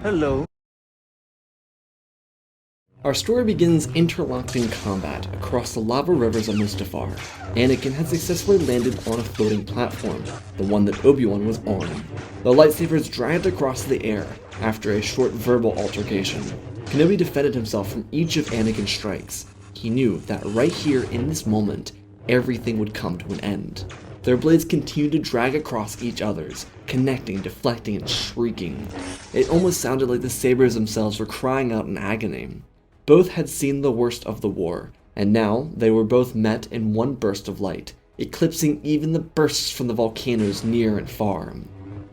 Hello. Our story begins interlocked in combat across the lava rivers of Mustafar. Anakin had successfully landed on a floating platform, the one that Obi Wan was on. The lightsabers dragged across the air after a short verbal altercation. Kenobi defended himself from each of Anakin's strikes. He knew that right here in this moment, everything would come to an end. Their blades continued to drag across each other's, connecting, deflecting, and shrieking. It almost sounded like the sabers themselves were crying out in agony. Both had seen the worst of the war, and now they were both met in one burst of light, eclipsing even the bursts from the volcanoes near and far.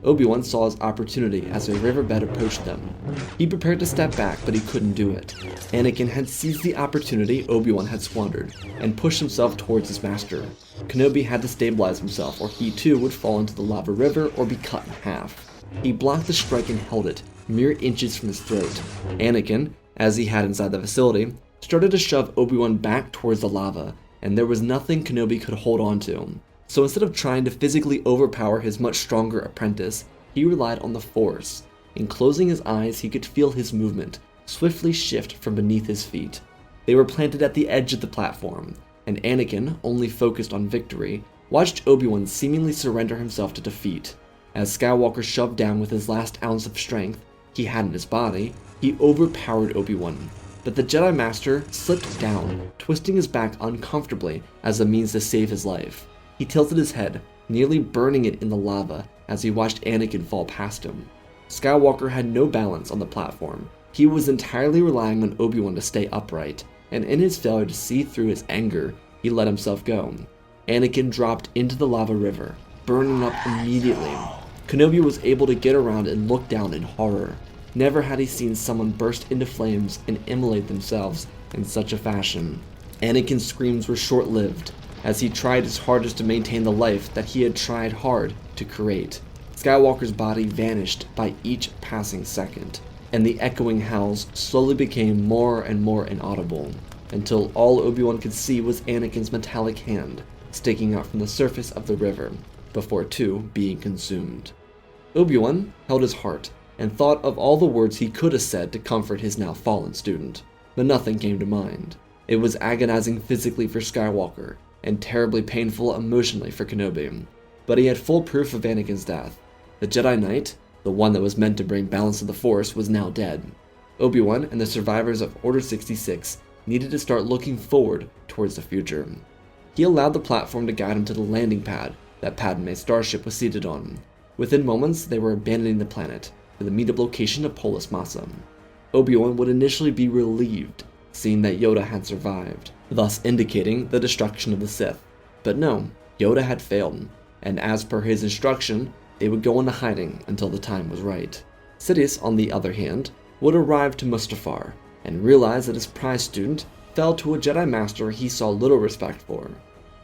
Obi-Wan saw his opportunity as a riverbed approached them. He prepared to step back, but he couldn't do it. Anakin had seized the opportunity Obi-Wan had squandered, and pushed himself towards his master. Kenobi had to stabilize himself, or he too would fall into the lava river or be cut in half. He blocked the strike and held it, mere inches from his throat. Anakin, as he had inside the facility, started to shove Obi-Wan back towards the lava, and there was nothing Kenobi could hold on to. So instead of trying to physically overpower his much stronger apprentice, he relied on the Force. In closing his eyes, he could feel his movement swiftly shift from beneath his feet. They were planted at the edge of the platform, and Anakin, only focused on victory, watched Obi-Wan seemingly surrender himself to defeat. As Skywalker shoved down with his last ounce of strength he had in his body, he overpowered Obi-Wan, but the Jedi Master slipped down, twisting his back uncomfortably as a means to save his life. He tilted his head, nearly burning it in the lava as he watched Anakin fall past him. Skywalker had no balance on the platform. He was entirely relying on Obi-Wan to stay upright, and in his failure to see through his anger, he let himself go. Anakin dropped into the lava river, burning up immediately. Kenobi was able to get around and look down in horror. Never had he seen someone burst into flames and immolate themselves in such a fashion. Anakin's screams were short-lived, as he tried his hardest to maintain the life that he had tried hard to create. Skywalker's body vanished by each passing second, and the echoing howls slowly became more and more inaudible, until all Obi-Wan could see was Anakin's metallic hand sticking out from the surface of the river, before too being consumed. Obi-Wan held his heart, and thought of all the words he could have said to comfort his now fallen student, but nothing came to mind. It was agonizing physically for Skywalker, and terribly painful emotionally for Kenobi, but he had full proof of Anakin's death. The Jedi Knight, the one that was meant to bring balance to the Force, was now dead. Obi-Wan and the survivors of Order 66 needed to start looking forward towards the future. He allowed the platform to guide him to the landing pad that Padme's starship was seated on. Within moments, they were abandoning the planet, to the meetup location of Polis Massa. Obi-Wan would initially be relieved, seeing that Yoda had survived, thus indicating the destruction of the Sith. But no, Yoda had failed, and as per his instruction, they would go into hiding until the time was right. Sidious, on the other hand, would arrive to Mustafar, and realize that his prize student fell to a Jedi Master he saw little respect for.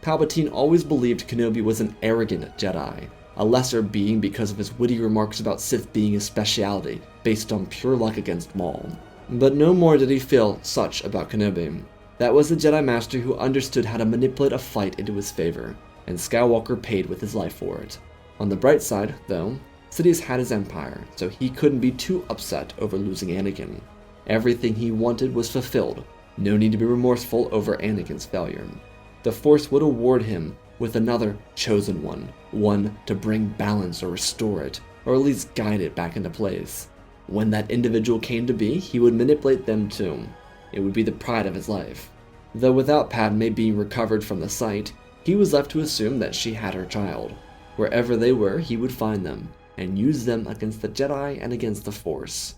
Palpatine always believed Kenobi was an arrogant Jedi, a lesser being because of his witty remarks about Sith being his speciality, based on pure luck against Maul. But no more did he feel such about Kenobi. That was the Jedi Master who understood how to manipulate a fight into his favor, and Skywalker paid with his life for it. On the bright side, though, Sidious had his empire, so he couldn't be too upset over losing Anakin. Everything he wanted was fulfilled, no need to be remorseful over Anakin's failure. The Force would award him with another chosen one to bring balance or restore it, or at least guide it back into place. When that individual came to be, he would manipulate them too. It would be the pride of his life. Though without Padme being recovered from the site, he was left to assume that she had her child. Wherever they were, he would find them, and use them against the Jedi and against the Force.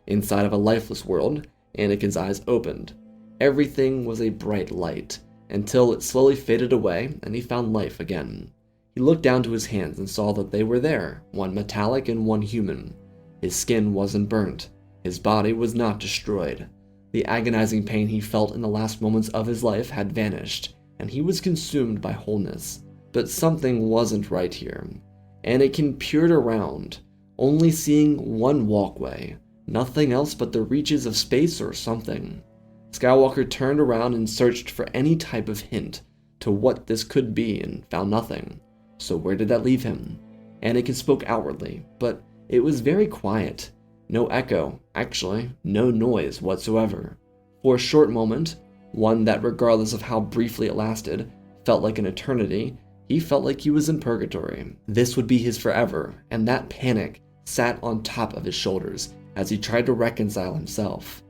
Inside of a lifeless world, Anakin's eyes opened. Everything was a bright light, until it slowly faded away and he found life again. He looked down to his hands and saw that they were there, one metallic and one human. His skin wasn't burnt. His body was not destroyed. The agonizing pain he felt in the last moments of his life had vanished, and he was consumed by wholeness. But something wasn't right here. Anakin peered around, only seeing one walkway, nothing else but the reaches of space or something. Skywalker turned around and searched for any type of hint to what this could be and found nothing. So where did that leave him? Anakin spoke outwardly, but it was very quiet. No echo, actually, no noise whatsoever. For a short moment, one that regardless of how briefly it lasted, felt like an eternity, he felt like he was in purgatory. This would be his forever, and that panic sat on top of his shoulders as he tried to reconcile himself.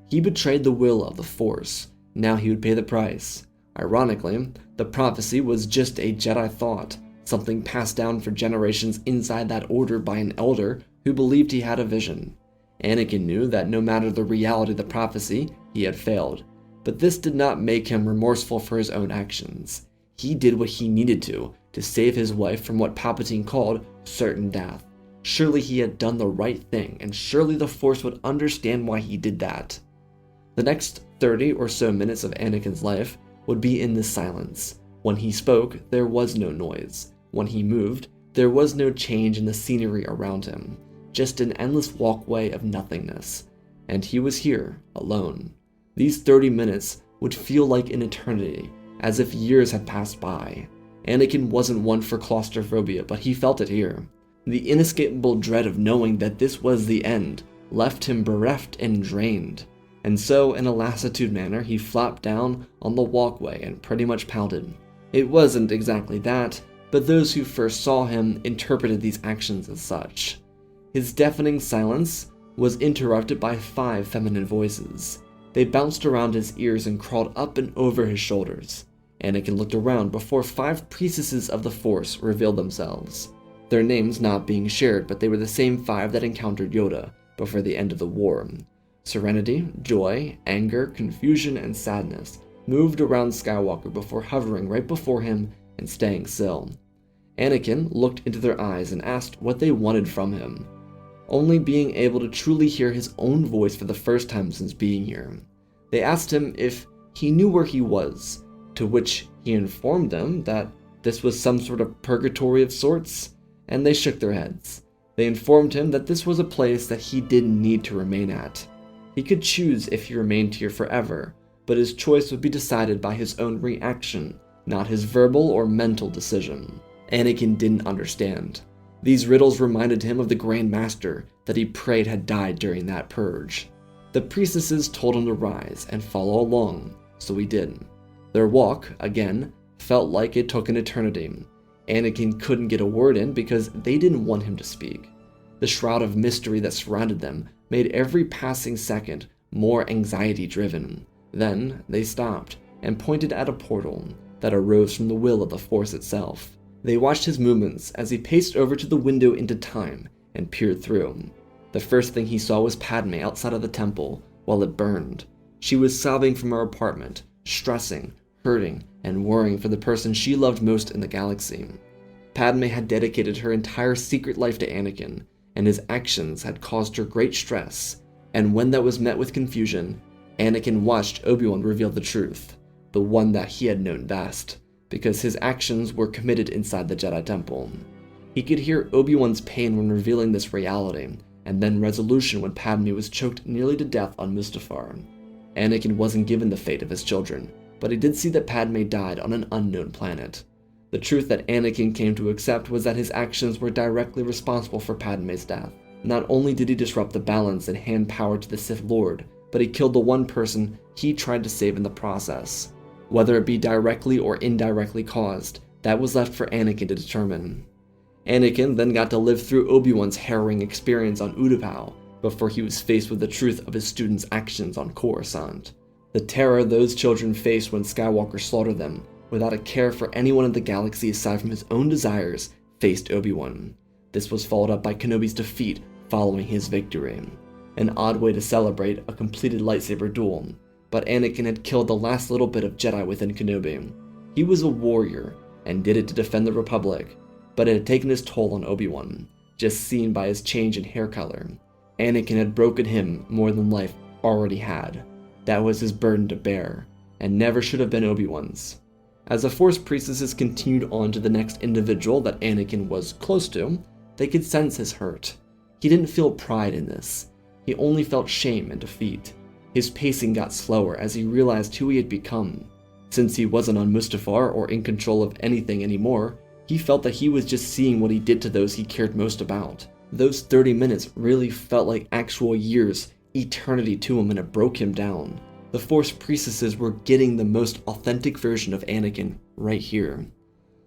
He betrayed the will of the Force. Now he would pay the price. Ironically, the prophecy was just a Jedi thought, something passed down for generations inside that order by an elder who believed he had a vision. Anakin knew that no matter the reality of the prophecy, he had failed. But this did not make him remorseful for his own actions. He did what he needed to save his wife from what Palpatine called certain death. Surely he had done the right thing, and surely the Force would understand why he did that. The next 30 or so minutes of Anakin's life would be in this silence. When he spoke, there was no noise. When he moved, there was no change in the scenery around him, just an endless walkway of nothingness. And he was here, alone. These 30 minutes would feel like an eternity, as if years had passed by. Anakin wasn't one for claustrophobia, but he felt it here. The inescapable dread of knowing that this was the end left him bereft and drained. And so, in a lassitude manner, he flopped down on the walkway and pretty much pouted. It wasn't exactly that, but those who first saw him interpreted these actions as such. His deafening silence was interrupted by 5 feminine voices. They bounced around his ears and crawled up and over his shoulders. Anakin looked around before 5 priestesses of the Force revealed themselves. Their names not being shared, but they were the same 5 that encountered Yoda before the end of the war. Serenity, joy, anger, confusion, and sadness moved around Skywalker before hovering right before him and staying still. Anakin looked into their eyes and asked what they wanted from him, only being able to truly hear his own voice for the first time since being here. They asked him if he knew where he was, to which he informed them that this was some sort of purgatory of sorts, and they shook their heads. They informed him that this was a place that he didn't need to remain at. He could choose if he remained here forever, but his choice would be decided by his own reaction, not his verbal or mental decision. Anakin didn't understand. These riddles reminded him of the Grand Master that he prayed had died during that purge. The priestesses told him to rise and follow along, so he did. Their walk, again, felt like it took an eternity. Anakin couldn't get a word in because they didn't want him to speak. The shroud of mystery that surrounded them made every passing second more anxiety-driven. Then they stopped and pointed at a portal that arose from the will of the Force itself. They watched his movements as he paced over to the window into time and peered through. The first thing he saw was Padme outside of the temple while it burned. She was sobbing from her apartment, stressing, hurting, and worrying for the person she loved most in the galaxy. Padme had dedicated her entire secret life to Anakin, and his actions had caused her great stress, and when that was met with confusion, Anakin watched Obi Wan reveal the truth, the one that he had known best, because his actions were committed inside the Jedi Temple. He could hear Obi Wan's pain when revealing this reality, and then resolution when Padme was choked nearly to death on Mustafar. Anakin wasn't given the fate of his children, but he did see that Padme died on an unknown planet. The truth that Anakin came to accept was that his actions were directly responsible for Padme's death. Not only did he disrupt the balance and hand power to the Sith Lord, but he killed the one person he tried to save in the process. Whether it be directly or indirectly caused, that was left for Anakin to determine. Anakin then got to live through Obi Wan's harrowing experience on Utapau before he was faced with the truth of his students' actions on Coruscant. The terror those children faced when Skywalker slaughtered them, without a care for anyone in the galaxy aside from his own desires, faced Obi Wan. This was followed up by Kenobi's defeat following his victory. An odd way to celebrate a completed lightsaber duel, but Anakin had killed the last little bit of Jedi within Kenobi. He was a warrior, and did it to defend the Republic, but it had taken its toll on Obi Wan, just seen by his change in hair color. Anakin had broken him more than life already had. That was his burden to bear, and never should have been Obi Wan's. As the Force priestesses continued on to the next individual that Anakin was close to, they could sense his hurt. He didn't feel pride in this. He only felt shame and defeat. His pacing got slower as he realized who he had become. Since he wasn't on Mustafar or in control of anything anymore, he felt that he was just seeing what he did to those he cared most about. Those 30 minutes really felt like actual years, eternity to him, and it broke him down. The Force priestesses were getting the most authentic version of Anakin right here.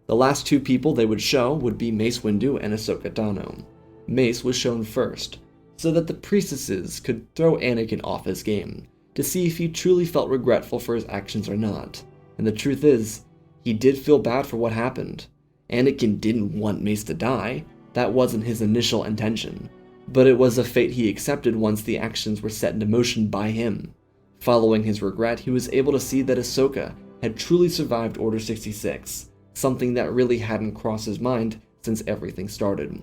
The last two people they would show would be Mace Windu and Ahsoka Tano. Mace was shown first, so that the priestesses could throw Anakin off his game, to see if he truly felt regretful for his actions or not. And the truth is, he did feel bad for what happened. Anakin didn't want Mace to die, that wasn't his initial intention, but it was a fate he accepted once the actions were set into motion by him. Following his regret, he was able to see that Ahsoka had truly survived Order 66, something that really hadn't crossed his mind since everything started.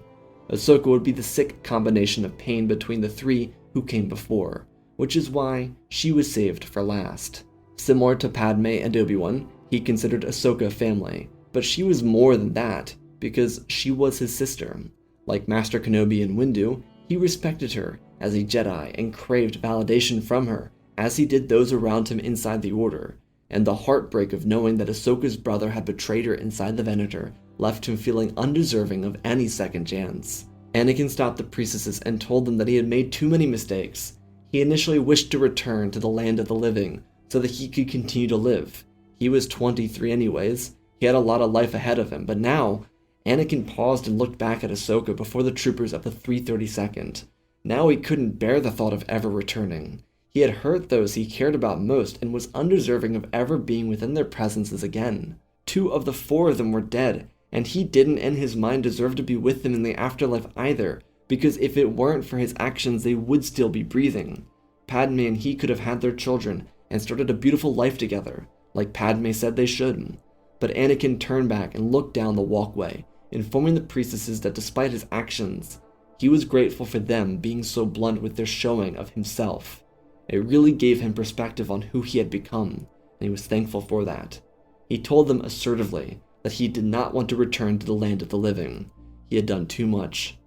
Ahsoka would be the sick combination of pain between the three who came before, which is why she was saved for last. Similar to Padme and Obi Wan, he considered Ahsoka family, but she was more than that, because she was his sister. Like Master Kenobi and Windu, he respected her as a Jedi and craved validation from her, as he did those around him inside the Order, and the heartbreak of knowing that Ahsoka's brother had betrayed her inside the Venator left him feeling undeserving of any second chance. Anakin stopped the priestesses and told them that he had made too many mistakes. He initially wished to return to the land of the living so that he could continue to live. He was 23 anyways, he had a lot of life ahead of him, but now, Anakin paused and looked back at Ahsoka before the troopers of the 332nd. Now he couldn't bear the thought of ever returning. He had hurt those he cared about most and was undeserving of ever being within their presences again. 2 of the 4 of them were dead, and he didn't in his mind deserve to be with them in the afterlife either, because if it weren't for his actions they would still be breathing. Padme and he could have had their children and started a beautiful life together, like Padme said they should. But Anakin turned back and looked down the walkway, informing the priestesses that despite his actions, he was grateful for them being so blunt with their showing of himself. It really gave him perspective on who he had become, and he was thankful for that. He told them assertively that he did not want to return to the land of the living. He had done too much.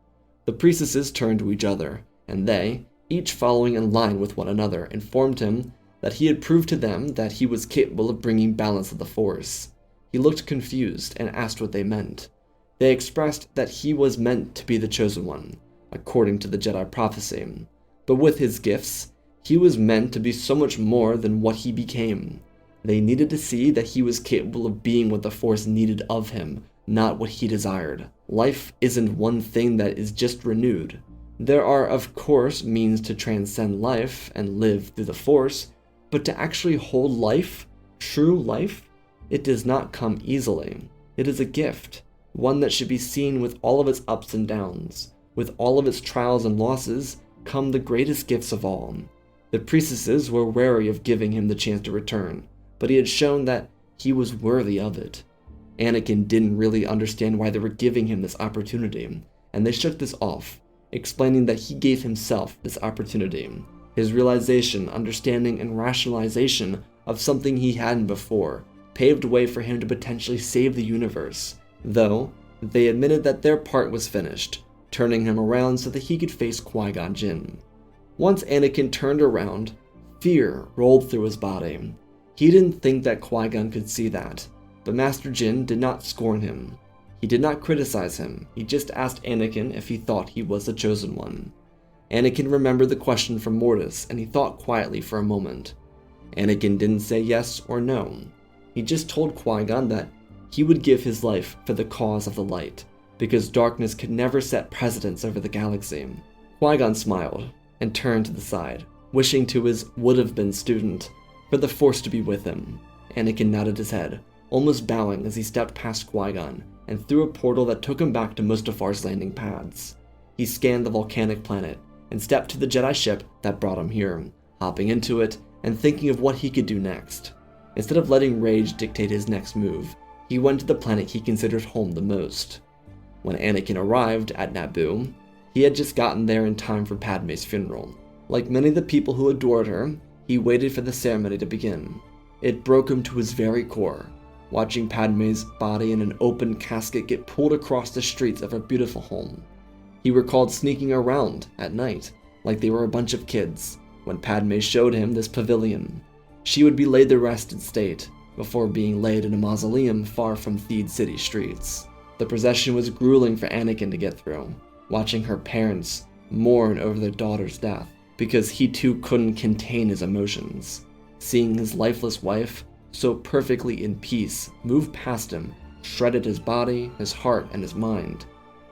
The priestesses turned to each other, and they, each following in line with one another, informed him that he had proved to them that he was capable of bringing balance to the Force. He looked confused and asked what they meant. They expressed that he was meant to be the chosen one, according to the Jedi prophecy, but with his gifts, he was meant to be so much more than what he became. They needed to see that he was capable of being what the Force needed of him, not what he desired. Life isn't one thing that is just renewed. There are, of course, means to transcend life and live through the Force, but to actually hold life, true life, it does not come easily. It is a gift, one that should be seen with all of its ups and downs. With all of its trials and losses come the greatest gifts of all. The priestesses were wary of giving him the chance to return, but he had shown that he was worthy of it. Anakin didn't really understand why they were giving him this opportunity, and they shook this off, explaining that he gave himself this opportunity. His realization, understanding, and rationalization of something he hadn't before paved way for him to potentially save the universe, though they admitted that their part was finished, turning him around so that he could face Qui-Gon Jinn. Once Anakin turned around, fear rolled through his body. He didn't think that Qui-Gon could see that, but Master Jinn did not scorn him. He did not criticize him, he just asked Anakin if he thought he was the chosen one. Anakin remembered the question from Mortis, and he thought quietly for a moment. Anakin didn't say yes or no. He just told Qui-Gon that he would give his life for the cause of the light, because darkness could never set precedence over the galaxy. Qui-Gon smiled and turned to the side, wishing to his would-have-been student for the Force to be with him. Anakin nodded his head, almost bowing as he stepped past Qui-Gon and through a portal that took him back to Mustafar's landing pads. He scanned the volcanic planet and stepped to the Jedi ship that brought him here, hopping into it and thinking of what he could do next. Instead of letting rage dictate his next move, he went to the planet he considered home the most. When Anakin arrived at Naboo, he had just gotten there in time for Padme's funeral. Like many of the people who adored her, he waited for the ceremony to begin. It broke him to his very core, watching Padme's body in an open casket get pulled across the streets of her beautiful home. He recalled sneaking around at night, like they were a bunch of kids, when Padme showed him this pavilion. She would be laid to rest in state, before being laid in a mausoleum far from Theed city streets. The procession was grueling for Anakin to get through. watching her parents mourn over their daughter's death, because he too couldn't contain his emotions. Seeing his lifeless wife, so perfectly in peace, move past him, shredded his body, his heart, and his mind.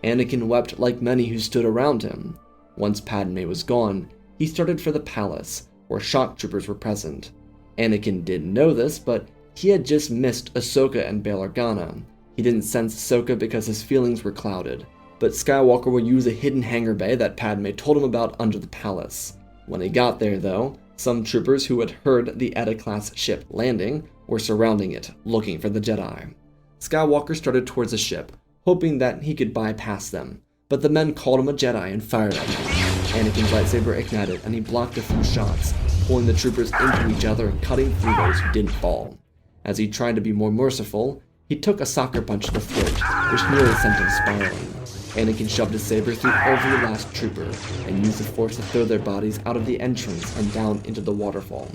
Anakin wept like many who stood around him. Once Padme was gone, he started for the palace, where shock troopers were present. Anakin didn't know this, but he had just missed Ahsoka and Bail Organa. He didn't sense Ahsoka because his feelings were clouded, but Skywalker would use a hidden hangar bay that Padme told him about under the palace. When he got there, though, some troopers who had heard the Edda-class ship landing were surrounding it, looking for the Jedi. Skywalker started towards the ship, hoping that he could bypass them, but the men called him a Jedi and fired at him. Anakin's lightsaber ignited, and he blocked a few shots, pulling the troopers into each other and cutting through those who didn't fall. As he tried to be more merciful, he took a soccer punch to the throat, which nearly sent him spiraling. Anakin shoved his saber through every last trooper, and used the force to throw their bodies out of the entrance and down into the waterfall.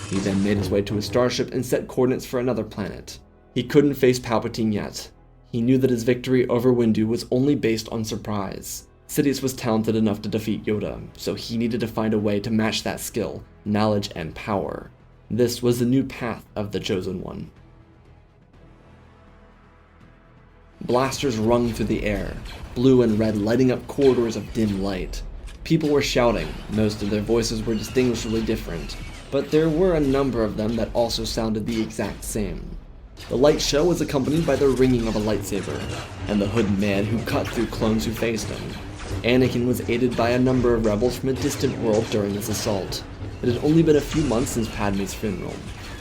He then made his way to his starship and set coordinates for another planet. He couldn't face Palpatine yet. He knew that his victory over Windu was only based on surprise. Sidious was talented enough to defeat Yoda, so he needed to find a way to match that skill, knowledge, and power. This was the new path of the Chosen One. Blasters rung through the air, blue and red lighting up corridors of dim light. People were shouting, most of their voices were distinguishably different, but there were a number of them that also sounded the exact same. The light show was accompanied by the ringing of a lightsaber, and the hooded man who cut through clones who faced him. Anakin was aided by a number of rebels from a distant world during this assault. It had only been a few months since Padme's funeral.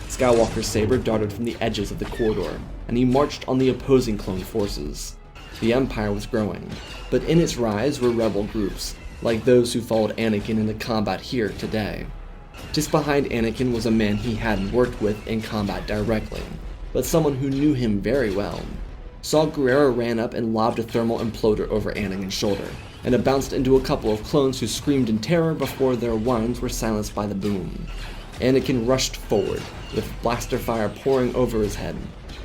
Skywalker's saber darted from the edges of the corridor, and he marched on the opposing clone forces. The Empire was growing, but in its rise were rebel groups, like those who followed Anakin into combat here today. Just behind Anakin was a man he hadn't worked with in combat directly, but someone who knew him very well. Saw Gerrera ran up and lobbed a thermal imploder over Anakin's shoulder, and it bounced into a couple of clones who screamed in terror before their whines were silenced by the boom. Anakin rushed forward, with blaster fire pouring over his head.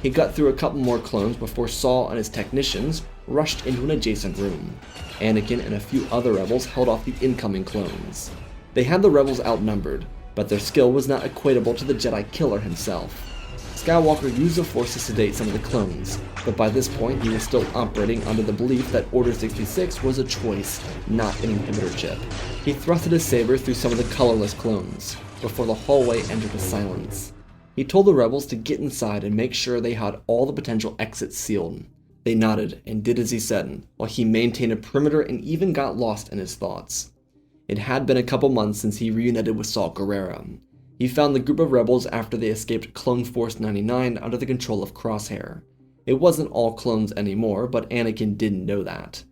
He got through a couple more clones before Saul and his technicians rushed into an adjacent room. Anakin and a few other rebels held off the incoming clones. They had the rebels outnumbered, but their skill was not equatable to the Jedi killer himself. Skywalker used the Force to sedate some of the clones, but by this point he was still operating under the belief that Order 66 was a choice, not an inhibitor chip. He thrusted his saber through some of the colorless clones, before the hallway entered with silence. He told the rebels to get inside and make sure they had all the potential exits sealed. They nodded and did as he said, while he maintained a perimeter and even got lost in his thoughts. It had been a couple months since he reunited with Saw Gerrera. He found the group of rebels after they escaped Clone Force 99 under the control of Crosshair. It wasn't all clones anymore, but Anakin didn't know that.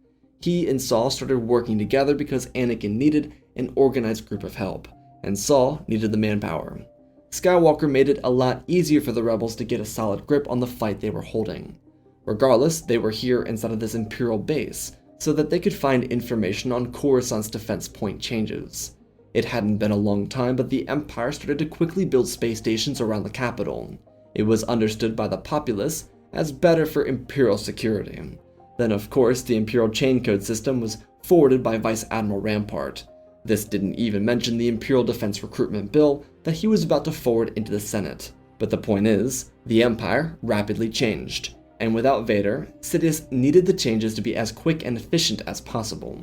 He and Saw started working together because Anakin needed an organized group of help, and Saw needed the manpower. Skywalker made it a lot easier for the rebels to get a solid grip on the fight they were holding. Regardless, they were here inside of this Imperial base, so that they could find information on Coruscant's defense point changes. It hadn't been a long time, but the Empire started to quickly build space stations around the capital. It was understood by the populace as better for Imperial security. Then of course, the Imperial chain code system was forwarded by Vice Admiral Rampart. This didn't even mention the Imperial Defense Recruitment Bill that he was about to forward into the Senate. But the point is, the Empire rapidly changed, and without Vader, Sidious needed the changes to be as quick and efficient as possible.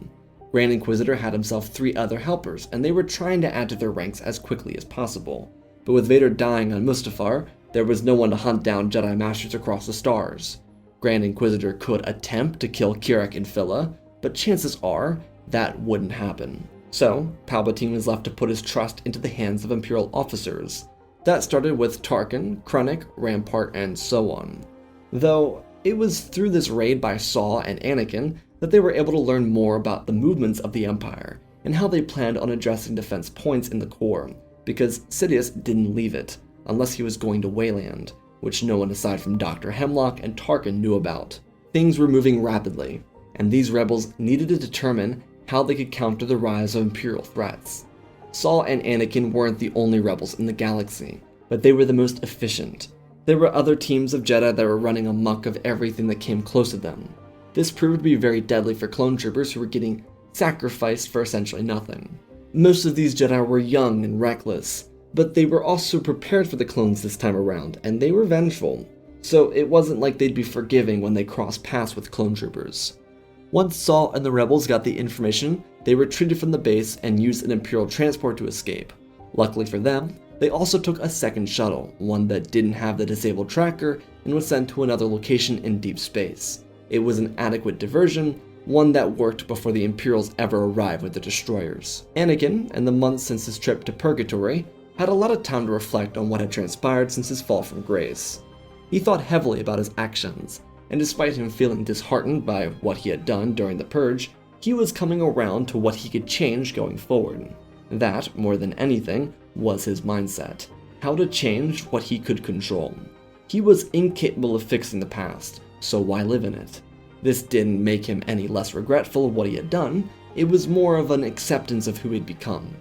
Grand Inquisitor had himself 3 other helpers, and they were trying to add to their ranks as quickly as possible. But with Vader dying on Mustafar, there was no one to hunt down Jedi Masters across the stars. Grand Inquisitor could attempt to kill Kirak and Phila, but chances are that wouldn't happen. So, Palpatine was left to put his trust into the hands of Imperial officers. That started with Tarkin, Krennic, Rampart, and so on. Though, it was through this raid by Saw and Anakin that they were able to learn more about the movements of the Empire, and how they planned on addressing defense points in the core, because Sidious didn't leave it, unless he was going to Wayland, which no one aside from Dr. Hemlock and Tarkin knew about. Things were moving rapidly, and these rebels needed to determine how they could counter the rise of Imperial threats. Saw and Anakin weren't the only rebels in the galaxy, but they were the most efficient. There were other teams of Jedi that were running amok of everything that came close to them. This proved to be very deadly for clone troopers who were getting sacrificed for essentially nothing. Most of these Jedi were young and reckless, but they were also prepared for the clones this time around, and they were vengeful, so it wasn't like they'd be forgiving when they crossed paths with clone troopers. Once Saw and the rebels got the information, they retreated from the base and used an Imperial transport to escape. Luckily for them, they also took a second shuttle, one that didn't have the disabled tracker and was sent to another location in deep space. It was an adequate diversion, one that worked before the Imperials ever arrived with the destroyers. Anakin, in the months since his trip to Purgatory, had a lot of time to reflect on what had transpired since his fall from grace. He thought heavily about his actions, and despite him feeling disheartened by what he had done during the Purge, he was coming around to what he could change going forward. That, more than anything, was his mindset. How to change what he could control. He was incapable of fixing the past, so why live in it? This didn't make him any less regretful of what he had done, it was more of an acceptance of who he'd become.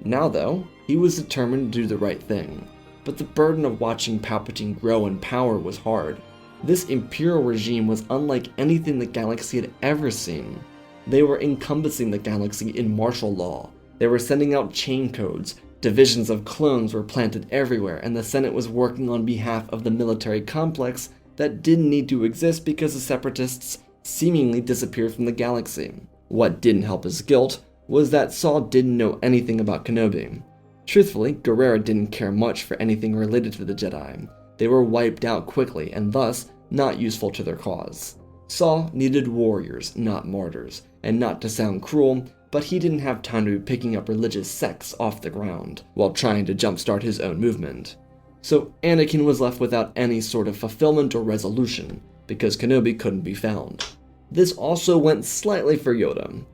Now though, he was determined to do the right thing, but the burden of watching Palpatine grow in power was hard. This Imperial regime was unlike anything the galaxy had ever seen. They were encompassing the galaxy in martial law. They were sending out chain codes, divisions of clones were planted everywhere, and the Senate was working on behalf of the military complex that didn't need to exist because the Separatists seemingly disappeared from the galaxy. What didn't help his guilt was that Saw didn't know anything about Kenobi. Truthfully, Guerrera didn't care much for anything related to the Jedi. They were wiped out quickly and thus not useful to their cause. Saw needed warriors, not martyrs, and not to sound cruel, but he didn't have time to be picking up religious sects off the ground while trying to jumpstart his own movement. So Anakin was left without any sort of fulfillment or resolution, because Kenobi couldn't be found. This also went slightly for Yoda.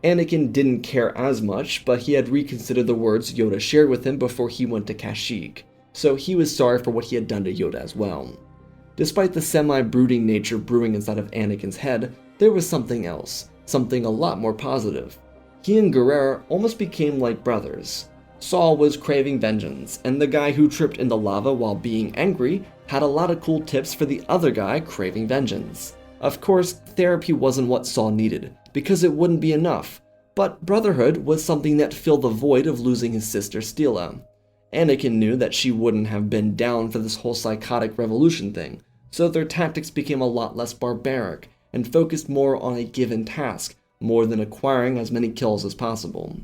Anakin didn't care as much, but he had reconsidered the words Yoda shared with him before he went to Kashyyyk, so he was sorry for what he had done to Yoda as well. Despite the semi-brooding nature brewing inside of Anakin's head, there was something else, something a lot more positive. He and Guerrera almost became like brothers. Saw was craving vengeance, and the guy who tripped in the lava while being angry had a lot of cool tips for the other guy craving vengeance. Of course, therapy wasn't what Saw needed, because it wouldn't be enough, but brotherhood was something that filled the void of losing his sister Steela. Anakin knew that she wouldn't have been down for this whole psychotic revolution thing, so their tactics became a lot less barbaric and focused more on a given task, more than acquiring as many kills as possible.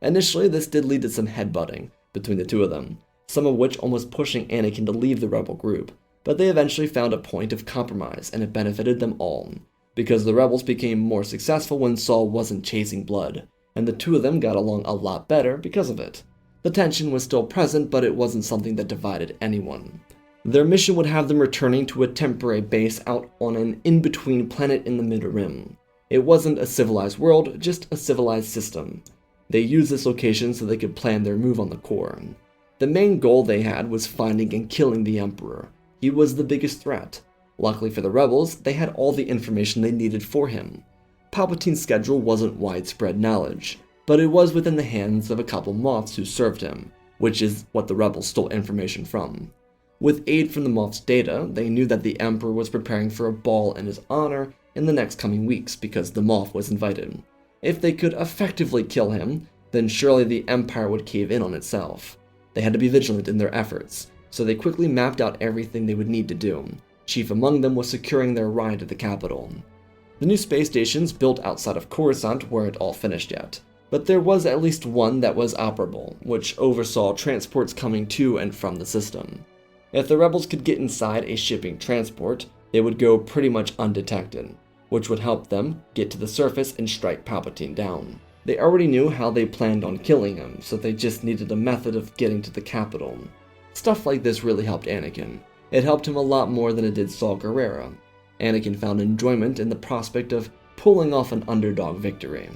Initially, this did lead to some headbutting between the two of them, some of which almost pushing Anakin to leave the rebel group, but they eventually found a point of compromise and it benefited them all, because the rebels became more successful when Saw wasn't chasing blood, and the two of them got along a lot better because of it. The tension was still present, but it wasn't something that divided anyone. Their mission would have them returning to a temporary base out on an in-between planet in the Mid-Rim. It wasn't a civilized world, just a civilized system. They used this location so they could plan their move on the core. The main goal they had was finding and killing the Emperor. He was the biggest threat. Luckily for the rebels, they had all the information they needed for him. Palpatine's schedule wasn't widespread knowledge, but it was within the hands of a couple Moffs who served him, which is what the rebels stole information from. With aid from the Moff's data, they knew that the Emperor was preparing for a ball in his honor in the next coming weeks because the Moff was invited. If they could effectively kill him, then surely the Empire would cave in on itself. They had to be vigilant in their efforts, so they quickly mapped out everything they would need to do. Chief among them was securing their ride to the capital. The new space stations built outside of Coruscant weren't all finished yet, but there was at least one that was operable, which oversaw transports coming to and from the system. If the rebels could get inside a shipping transport, they would go pretty much undetected, which would help them get to the surface and strike Palpatine down. They already knew how they planned on killing him, so they just needed a method of getting to the capital. Stuff like this really helped Anakin. It helped him a lot more than it did Saw Gerrera. Anakin found enjoyment in the prospect of pulling off an underdog victory.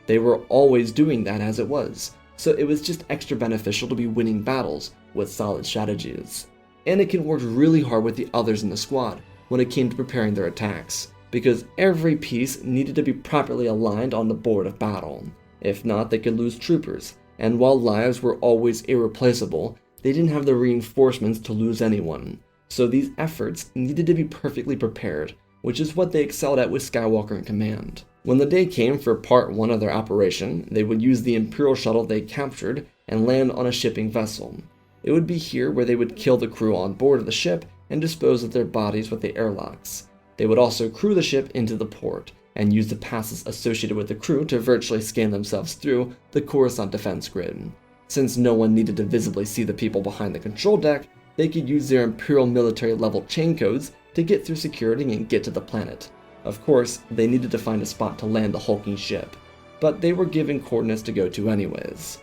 They were always doing that as it was, so it was just extra beneficial to be winning battles with solid strategies. Anakin worked really hard with the others in the squad when it came to preparing their attacks, because every piece needed to be properly aligned on the board of battle. If not, they could lose troopers, and while lives were always irreplaceable, they didn't have the reinforcements to lose anyone. So these efforts needed to be perfectly prepared, which is what they excelled at with Skywalker in command. When the day came for part 1 of their operation, they would use the Imperial shuttle they captured and land on a shipping vessel. It would be here where they would kill the crew on board of the ship and dispose of their bodies with the airlocks. They would also crew the ship into the port and use the passes associated with the crew to virtually scan themselves through the Coruscant defense grid. Since no one needed to visibly see the people behind the control deck, they could use their Imperial military level chain codes to get through security and get to the planet. Of course, they needed to find a spot to land the hulking ship, but they were given coordinates to go to anyways.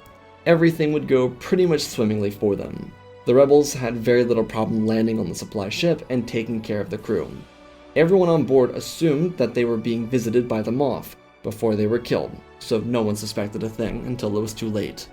Everything would go pretty much swimmingly for them. The rebels had very little problem landing on the supply ship and taking care of the crew. Everyone on board assumed that they were being visited by the Moff before they were killed, so no one suspected a thing until it was too late.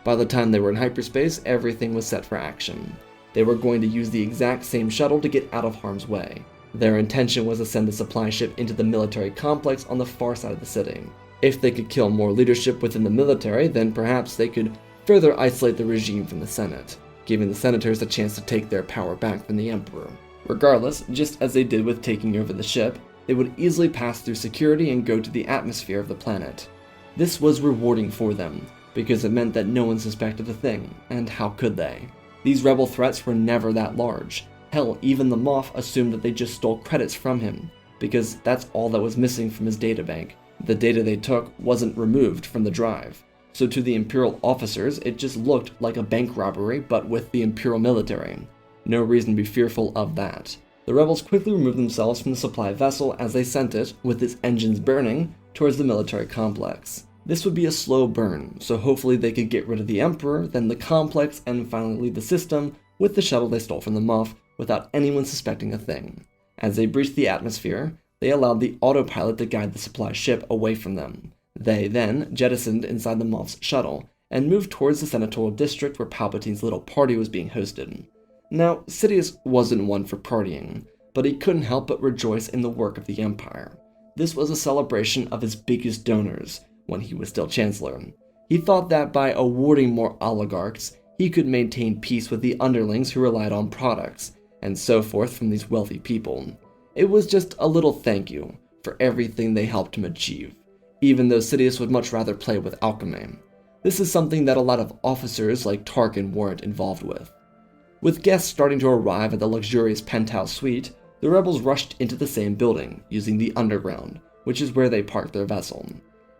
By the time they were in hyperspace, everything was set for action. They were going to use the exact same shuttle to get out of harm's way. Their intention was to send the supply ship into the military complex on the far side of the city. If they could kill more leadership within the military, then perhaps they could further isolate the regime from the Senate, giving the senators a chance to take their power back from the Emperor. Regardless, just as they did with taking over the ship, they would easily pass through security and go to the atmosphere of the planet. This was rewarding for them, because it meant that no one suspected a thing, and how could they? These rebel threats were never that large. Hell, even the Moff assumed that they just stole credits from him, because that's all that was missing from his databank. The data they took wasn't removed from the drive. So to the Imperial officers, it just looked like a bank robbery, but with the Imperial military. No reason to be fearful of that. The rebels quickly removed themselves from the supply vessel as they sent it, with its engines burning, towards the military complex. This would be a slow burn, so hopefully they could get rid of the Emperor, then the complex, and finally leave the system with the shuttle they stole from the Moff without anyone suspecting a thing. As they breached the atmosphere, they allowed the autopilot to guide the supply ship away from them. They then jettisoned inside the Moff's shuttle and moved towards the senatorial district where Palpatine's little party was being hosted. Now, Sidious wasn't one for partying, but he couldn't help but rejoice in the work of the Empire. This was a celebration of his biggest donors, when he was still Chancellor. He thought that by awarding more oligarchs, he could maintain peace with the underlings who relied on products, and so forth from these wealthy people. It was just a little thank you for everything they helped him achieve, even though Sidious would much rather play with alchemy. This is something that a lot of officers like Tarkin weren't involved with. With guests starting to arrive at the luxurious penthouse suite, the rebels rushed into the same building, using the underground, which is where they parked their vessel.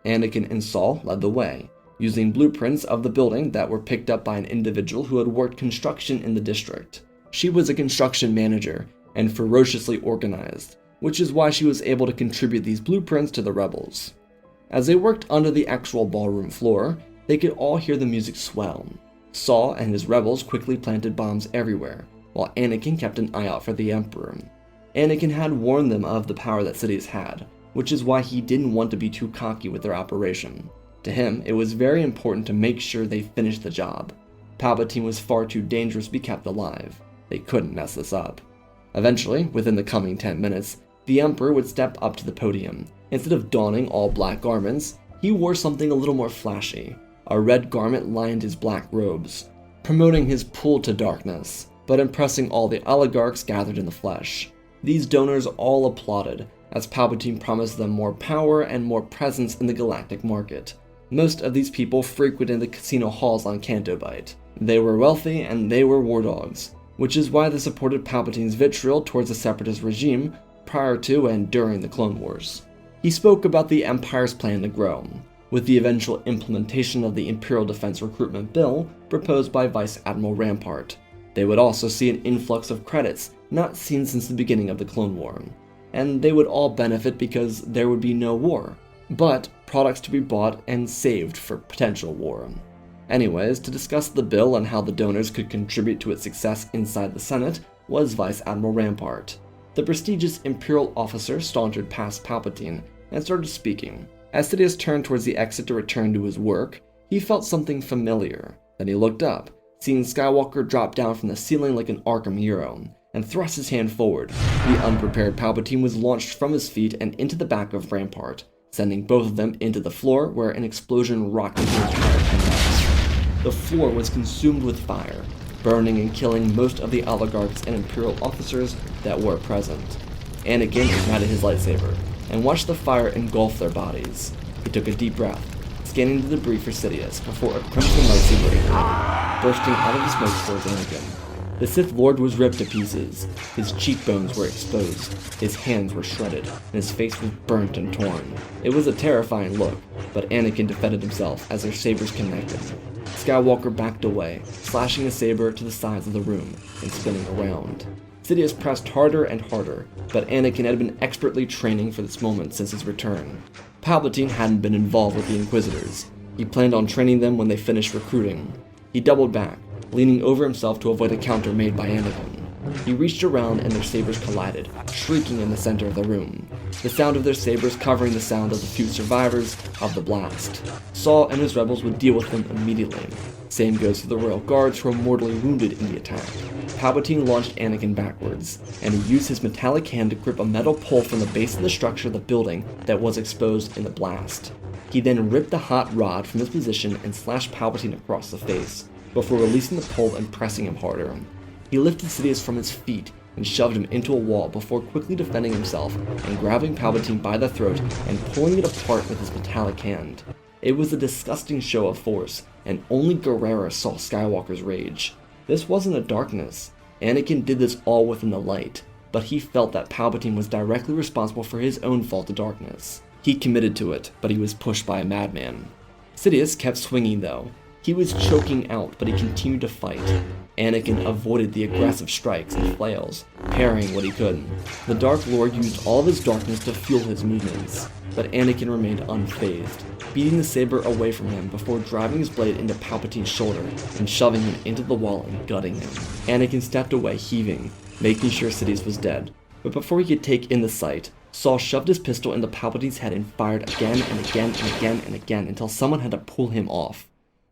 Anakin and Saul led the way, using blueprints of the building that were picked up by an individual who had worked construction in the district. She was a construction manager and ferociously organized, which is why she was able to contribute these blueprints to the rebels. As they worked under the actual ballroom floor, they could all hear the music swell. Saul and his rebels quickly planted bombs everywhere, while Anakin kept an eye out for the Emperor. Anakin had warned them of the power that Sidious had, which is why he didn't want to be too cocky with their operation. To him, it was very important to make sure they finished the job. Palpatine was far too dangerous to be kept alive. They couldn't mess this up. Eventually, within the coming 10 minutes, the Emperor would step up to the podium. Instead of donning all black garments, he wore something a little more flashy. A red garment lined his black robes, promoting his pull to darkness, but impressing all the oligarchs gathered in the flesh. These donors all applauded, as Palpatine promised them more power and more presence in the galactic market. Most of these people frequented the casino halls on Canto Bight. They were wealthy and they were war dogs, which is why they supported Palpatine's vitriol towards the Separatist regime prior to and during the Clone Wars. He spoke about the Empire's plan to grow, with the eventual implementation of the Imperial Defense Recruitment Bill proposed by Vice Admiral Rampart. They would also see an influx of credits not seen since the beginning of the Clone War, and they would all benefit because there would be no war, but products to be bought and saved for potential war. Anyways, to discuss the bill and how the donors could contribute to its success inside the Senate was Vice Admiral Rampart. The prestigious Imperial officer sauntered past Palpatine and started speaking. As Sidious turned towards the exit to return to his work, he felt something familiar. Then he looked up, seeing Skywalker drop down from the ceiling like an Arkham hero, and thrust his hand forward. The unprepared Palpatine was launched from his feet and into the back of Rampart, sending both of them into the floor where an explosion rocked the entire penthouse. The floor was consumed with fire, burning and killing most of the oligarchs and Imperial officers that were present. Anakin ignited his lightsaber and watched the fire engulf their bodies. He took a deep breath, scanning the debris for Sidious before a crimson lightsaber ignited, bursting out of the smoke towards Anakin. The Sith Lord was ripped to pieces. His cheekbones were exposed, his hands were shredded, and his face was burnt and torn. It was a terrifying look, but Anakin defended himself as their sabers connected. Skywalker backed away, slashing his saber to the sides of the room and spinning around. Sidious pressed harder and harder, but Anakin had been expertly training for this moment since his return. Palpatine hadn't been involved with the Inquisitors. He planned on training them when they finished recruiting. He doubled back, leaning over himself to avoid a counter made by Anakin. He reached around and their sabers collided, shrieking in the center of the room, the sound of their sabers covering the sound of the few survivors of the blast. Saul and his rebels would deal with them immediately. Same goes for the royal guards who were mortally wounded in the attack. Palpatine launched Anakin backwards, and he used his metallic hand to grip a metal pole from the base of the structure of the building that was exposed in the blast. He then ripped the hot rod from his position and slashed Palpatine across the face, before releasing the pole and pressing him harder. He lifted Sidious from his feet and shoved him into a wall before quickly defending himself and grabbing Palpatine by the throat and pulling it apart with his metallic hand. It was a disgusting show of force, and only Guerrera saw Skywalker's rage. This wasn't a darkness. Anakin did this all within the light, but he felt that Palpatine was directly responsible for his own fall to darkness. He committed to it, but he was pushed by a madman. Sidious kept swinging though. He was choking out, but he continued to fight. Anakin avoided the aggressive strikes and flails, parrying what he could. The Dark Lord used all of his darkness to fuel his movements, but Anakin remained unfazed, beating the saber away from him before driving his blade into Palpatine's shoulder and shoving him into the wall and gutting him. Anakin stepped away, heaving, making sure Sidious was dead, but before he could take in the sight, Saul shoved his pistol into Palpatine's head and fired again and again and again and again until someone had to pull him off.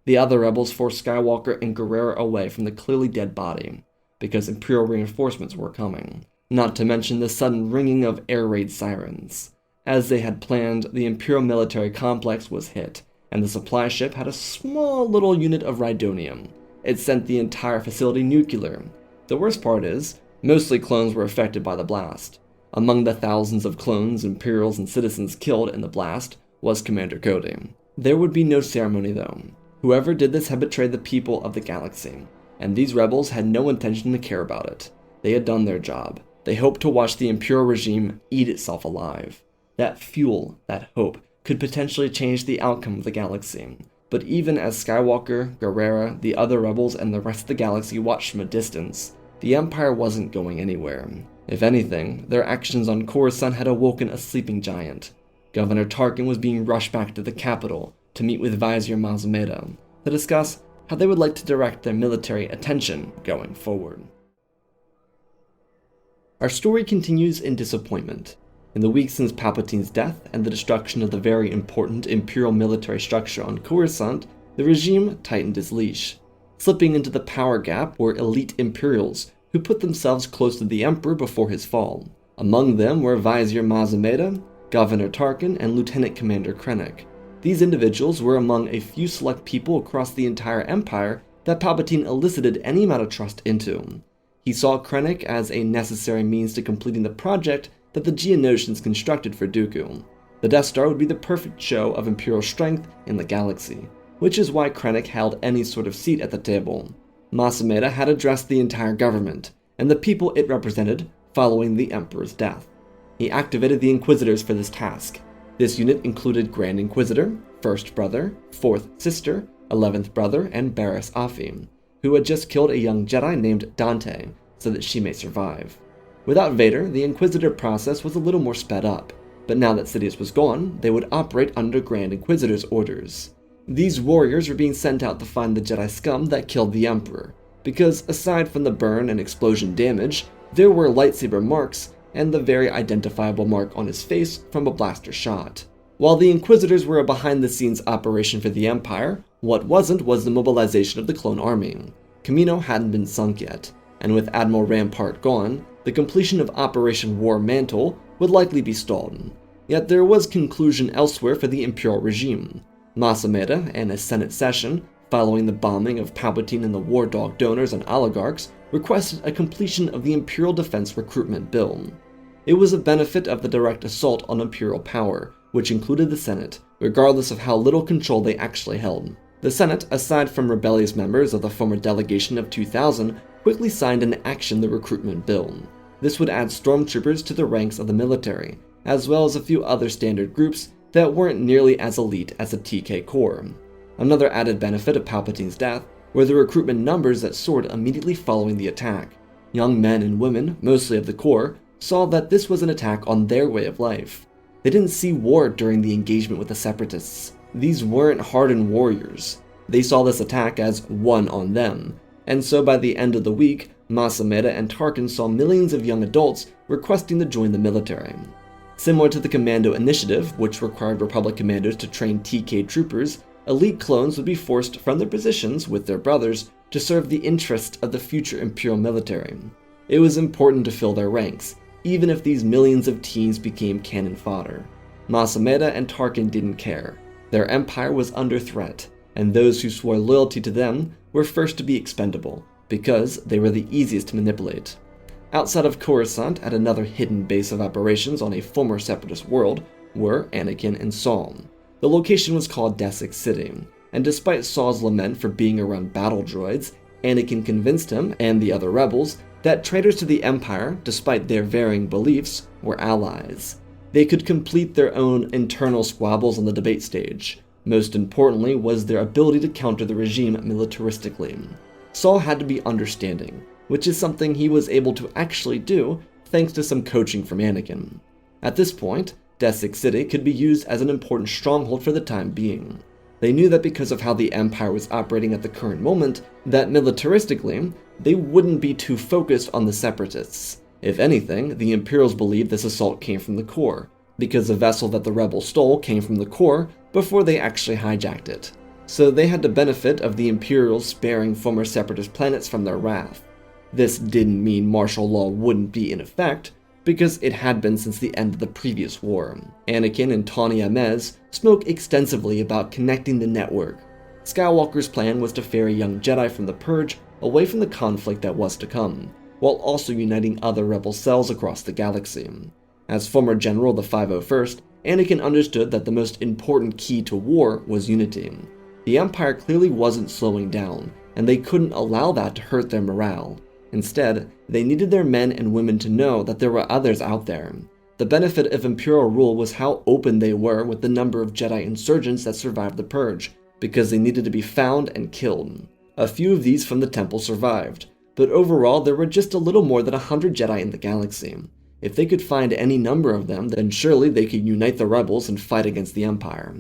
The other rebels forced Skywalker and Guerrera away from the clearly dead body, because Imperial reinforcements were coming, not to mention the sudden ringing of air raid sirens. As they had planned, the Imperial military complex was hit, and the supply ship had a small little unit of Rhydonium. It sent the entire facility nuclear. The worst part is, mostly clones were affected by the blast. Among the thousands of clones, Imperials, and citizens killed in the blast was Commander Cody. There would be no ceremony though. Whoever did this had betrayed the people of the galaxy, and these rebels had no intention to care about it. They had done their job. They hoped to watch the Imperial regime eat itself alive. That fuel, that hope, could potentially change the outcome of the galaxy. But even as Skywalker, Guerrera, the other rebels, and the rest of the galaxy watched from a distance, the Empire wasn't going anywhere. If anything, their actions on Coruscant had awoken a sleeping giant. Governor Tarkin was being rushed back to the capital to meet with Vizier Mazameda to discuss how they would like to direct their military attention going forward. Our story continues in disappointment. In the weeks since Palpatine's death and the destruction of the very important Imperial military structure on Coruscant, the regime tightened its leash. Slipping into the power gap were elite Imperials who put themselves close to the Emperor before his fall. Among them were Vizier Mazameda, Governor Tarkin, and Lieutenant Commander Krennic. These individuals were among a few select people across the entire Empire that Palpatine elicited any amount of trust into. He saw Krennic as a necessary means to completing the project that the Geonosians constructed for Dooku. The Death Star would be the perfect show of Imperial strength in the galaxy, which is why Krennic held any sort of seat at the table. Mazameda had addressed the entire government, and the people it represented following the Emperor's death. He activated the Inquisitors for this task. This unit included Grand Inquisitor, First Brother, Fourth Sister, 11th Brother, and Barriss Offee, who had just killed a young Jedi named Dante so that she may survive. Without Vader, the Inquisitor process was a little more sped up, but now that Sidious was gone, they would operate under Grand Inquisitor's orders. These warriors were being sent out to find the Jedi scum that killed the Emperor, because aside from the burn and explosion damage, there were lightsaber marks and the very identifiable mark on his face from a blaster shot. While the Inquisitors were a behind-the-scenes operation for the Empire, what wasn't was the mobilization of the clone army. Kamino hadn't been sunk yet, and with Admiral Rampart gone, the completion of Operation War Mantle would likely be stalled. Yet there was conclusion elsewhere for the Imperial regime. Mazameda, in a Senate session, following the bombing of Palpatine and the War Dog donors and oligarchs, requested a completion of the Imperial Defense Recruitment Bill. It was a benefit of the direct assault on imperial power, which included the Senate, regardless of how little control they actually held. The Senate, aside from rebellious members of the former delegation of 2000, quickly signed into action the recruitment bill. This would add stormtroopers to the ranks of the military, as well as a few other standard groups that weren't nearly as elite as the TK Corps. Another added benefit of Palpatine's death were the recruitment numbers that soared immediately following the attack. Young men and women, mostly of the Corps, saw that this was an attack on their way of life. They didn't see war during the engagement with the Separatists. These weren't hardened warriors. They saw this attack as one on them, and so by the end of the week, Mas Amedda and Tarkin saw millions of young adults requesting to join the military. Similar to the Commando Initiative, which required Republic commandos to train TK troopers, elite clones would be forced from their positions with their brothers to serve the interests of the future Imperial military. It was important to fill their ranks, even if these millions of teens became cannon fodder. Mas Amedda and Tarkin didn't care. Their empire was under threat, and those who swore loyalty to them were first to be expendable, because they were the easiest to manipulate. Outside of Coruscant, at another hidden base of operations on a former Separatist world, were Anakin and Saul. The location was called Desik City, and despite Saul's lament for being around battle droids, Anakin convinced him and the other rebels that traitors to the Empire, despite their varying beliefs, were allies. They could complete their own internal squabbles on the debate stage. Most importantly was their ability to counter the regime militaristically. Saul had to be understanding, which is something he was able to actually do thanks to some coaching from Anakin. At this point, Desik City could be used as an important stronghold for the time being. They knew that because of how the Empire was operating at the current moment, that militaristically, they wouldn't be too focused on the Separatists. If anything, the Imperials believed this assault came from the Corps, because the vessel that the rebels stole came from the Corps before they actually hijacked it. So they had the benefit of the Imperials sparing former Separatist planets from their wrath. This didn't mean martial law wouldn't be in effect, because it had been since the end of the previous war. Anakin and Tawny Amez spoke extensively about connecting the network. Skywalker's plan was to ferry young Jedi from the Purge away from the conflict that was to come, while also uniting other rebel cells across the galaxy. As former general of the 501st, Anakin understood that the most important key to war was unity. The Empire clearly wasn't slowing down, and they couldn't allow that to hurt their morale. Instead, they needed their men and women to know that there were others out there. The benefit of Imperial rule was how open they were with the number of Jedi insurgents that survived the Purge, because they needed to be found and killed. A few of these from the Temple survived, but overall there were just a little more than 100 Jedi in the galaxy. If they could find any number of them, then surely they could unite the rebels and fight against the Empire.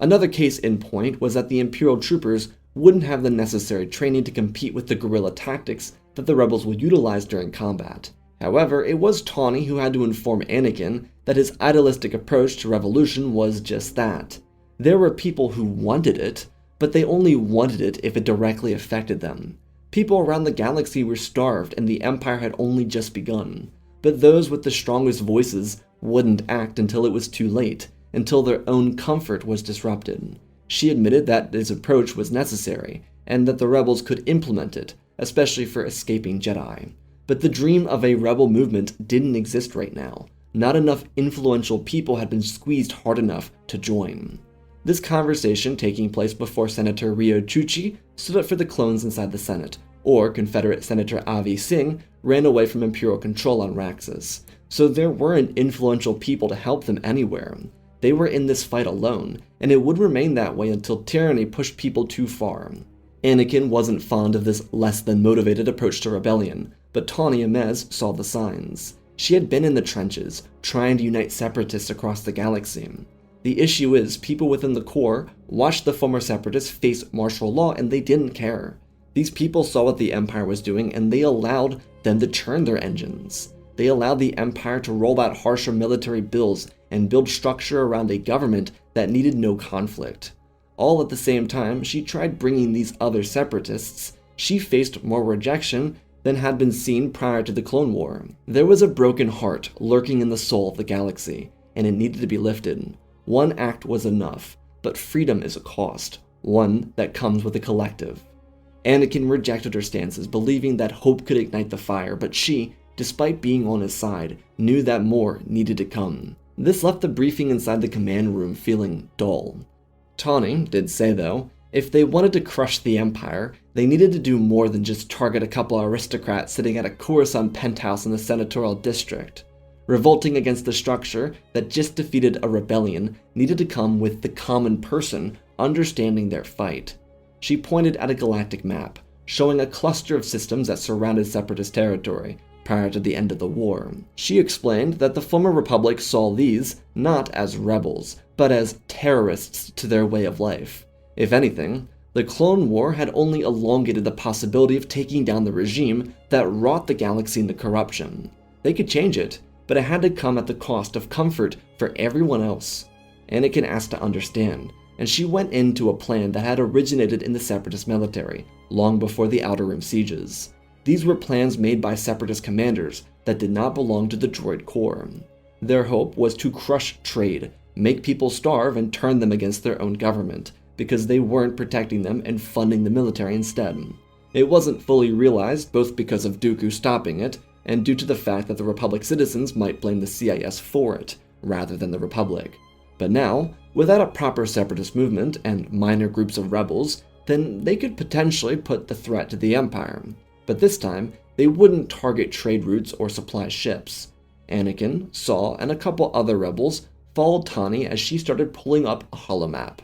Another case in point was that the Imperial troopers wouldn't have the necessary training to compete with the guerrilla tactics that the rebels would utilize during combat. However, it was Tawny who had to inform Anakin that his idealistic approach to revolution was just that. There were people who wanted it, but they only wanted it if it directly affected them. People around the galaxy were starved and the Empire had only just begun. But those with the strongest voices wouldn't act until it was too late, until their own comfort was disrupted. She admitted that his approach was necessary, and that the rebels could implement it, especially for escaping Jedi. But the dream of a rebel movement didn't exist right now. Not enough influential people had been squeezed hard enough to join. This conversation taking place before Senator Rio Chuchi stood up for the clones inside the Senate, or Confederate Senator Avi Singh ran away from Imperial control on Raxus. So there weren't influential people to help them anywhere. They were in this fight alone, and it would remain that way until tyranny pushed people too far. Anakin wasn't fond of this less-than-motivated approach to rebellion, but Tawny Amez saw the signs. She had been in the trenches, trying to unite separatists across the galaxy. The issue is, people within the Corps watched the former separatists face martial law and they didn't care. These people saw what the Empire was doing and they allowed them to turn their engines. They allowed the Empire to roll out harsher military bills and build structure around a government that needed no conflict. All at the same time, she tried bringing these other separatists. She faced more rejection than had been seen prior to the Clone War. There was a broken heart lurking in the soul of the galaxy, and it needed to be lifted. One act was enough, but freedom is a cost, one that comes with a collective. Anakin rejected her stances, believing that hope could ignite the fire, but she despite being on his side, knew that more needed to come. This left the briefing inside the command room feeling dull. Tawny did say, though, if they wanted to crush the Empire, they needed to do more than just target a couple of aristocrats sitting at a Coruscant penthouse in the senatorial district. Revolting against the structure that just defeated a rebellion needed to come with the common person understanding their fight. She pointed at a galactic map, showing a cluster of systems that surrounded Separatist territory prior to the end of the war. She explained that the former Republic saw these not as rebels, but as terrorists to their way of life. If anything, the Clone War had only elongated the possibility of taking down the regime that wrought the galaxy into corruption. They could change it, but it had to come at the cost of comfort for everyone else. Anakin asked to understand, and she went into a plan that had originated in the Separatist military, long before the Outer Rim sieges. These were plans made by Separatist commanders that did not belong to the droid Corps. Their hope was to crush trade, make people starve, and turn them against their own government, because they weren't protecting them and funding the military instead. It wasn't fully realized, both because of Dooku stopping it, and due to the fact that the Republic citizens might blame the CIS for it, rather than the Republic. But now, without a proper Separatist movement and minor groups of rebels, then they could potentially put the threat to the Empire. But this time, they wouldn't target trade routes or supply ships. Anakin, Saw, and a couple other rebels followed Tawny as she started pulling up a holomap.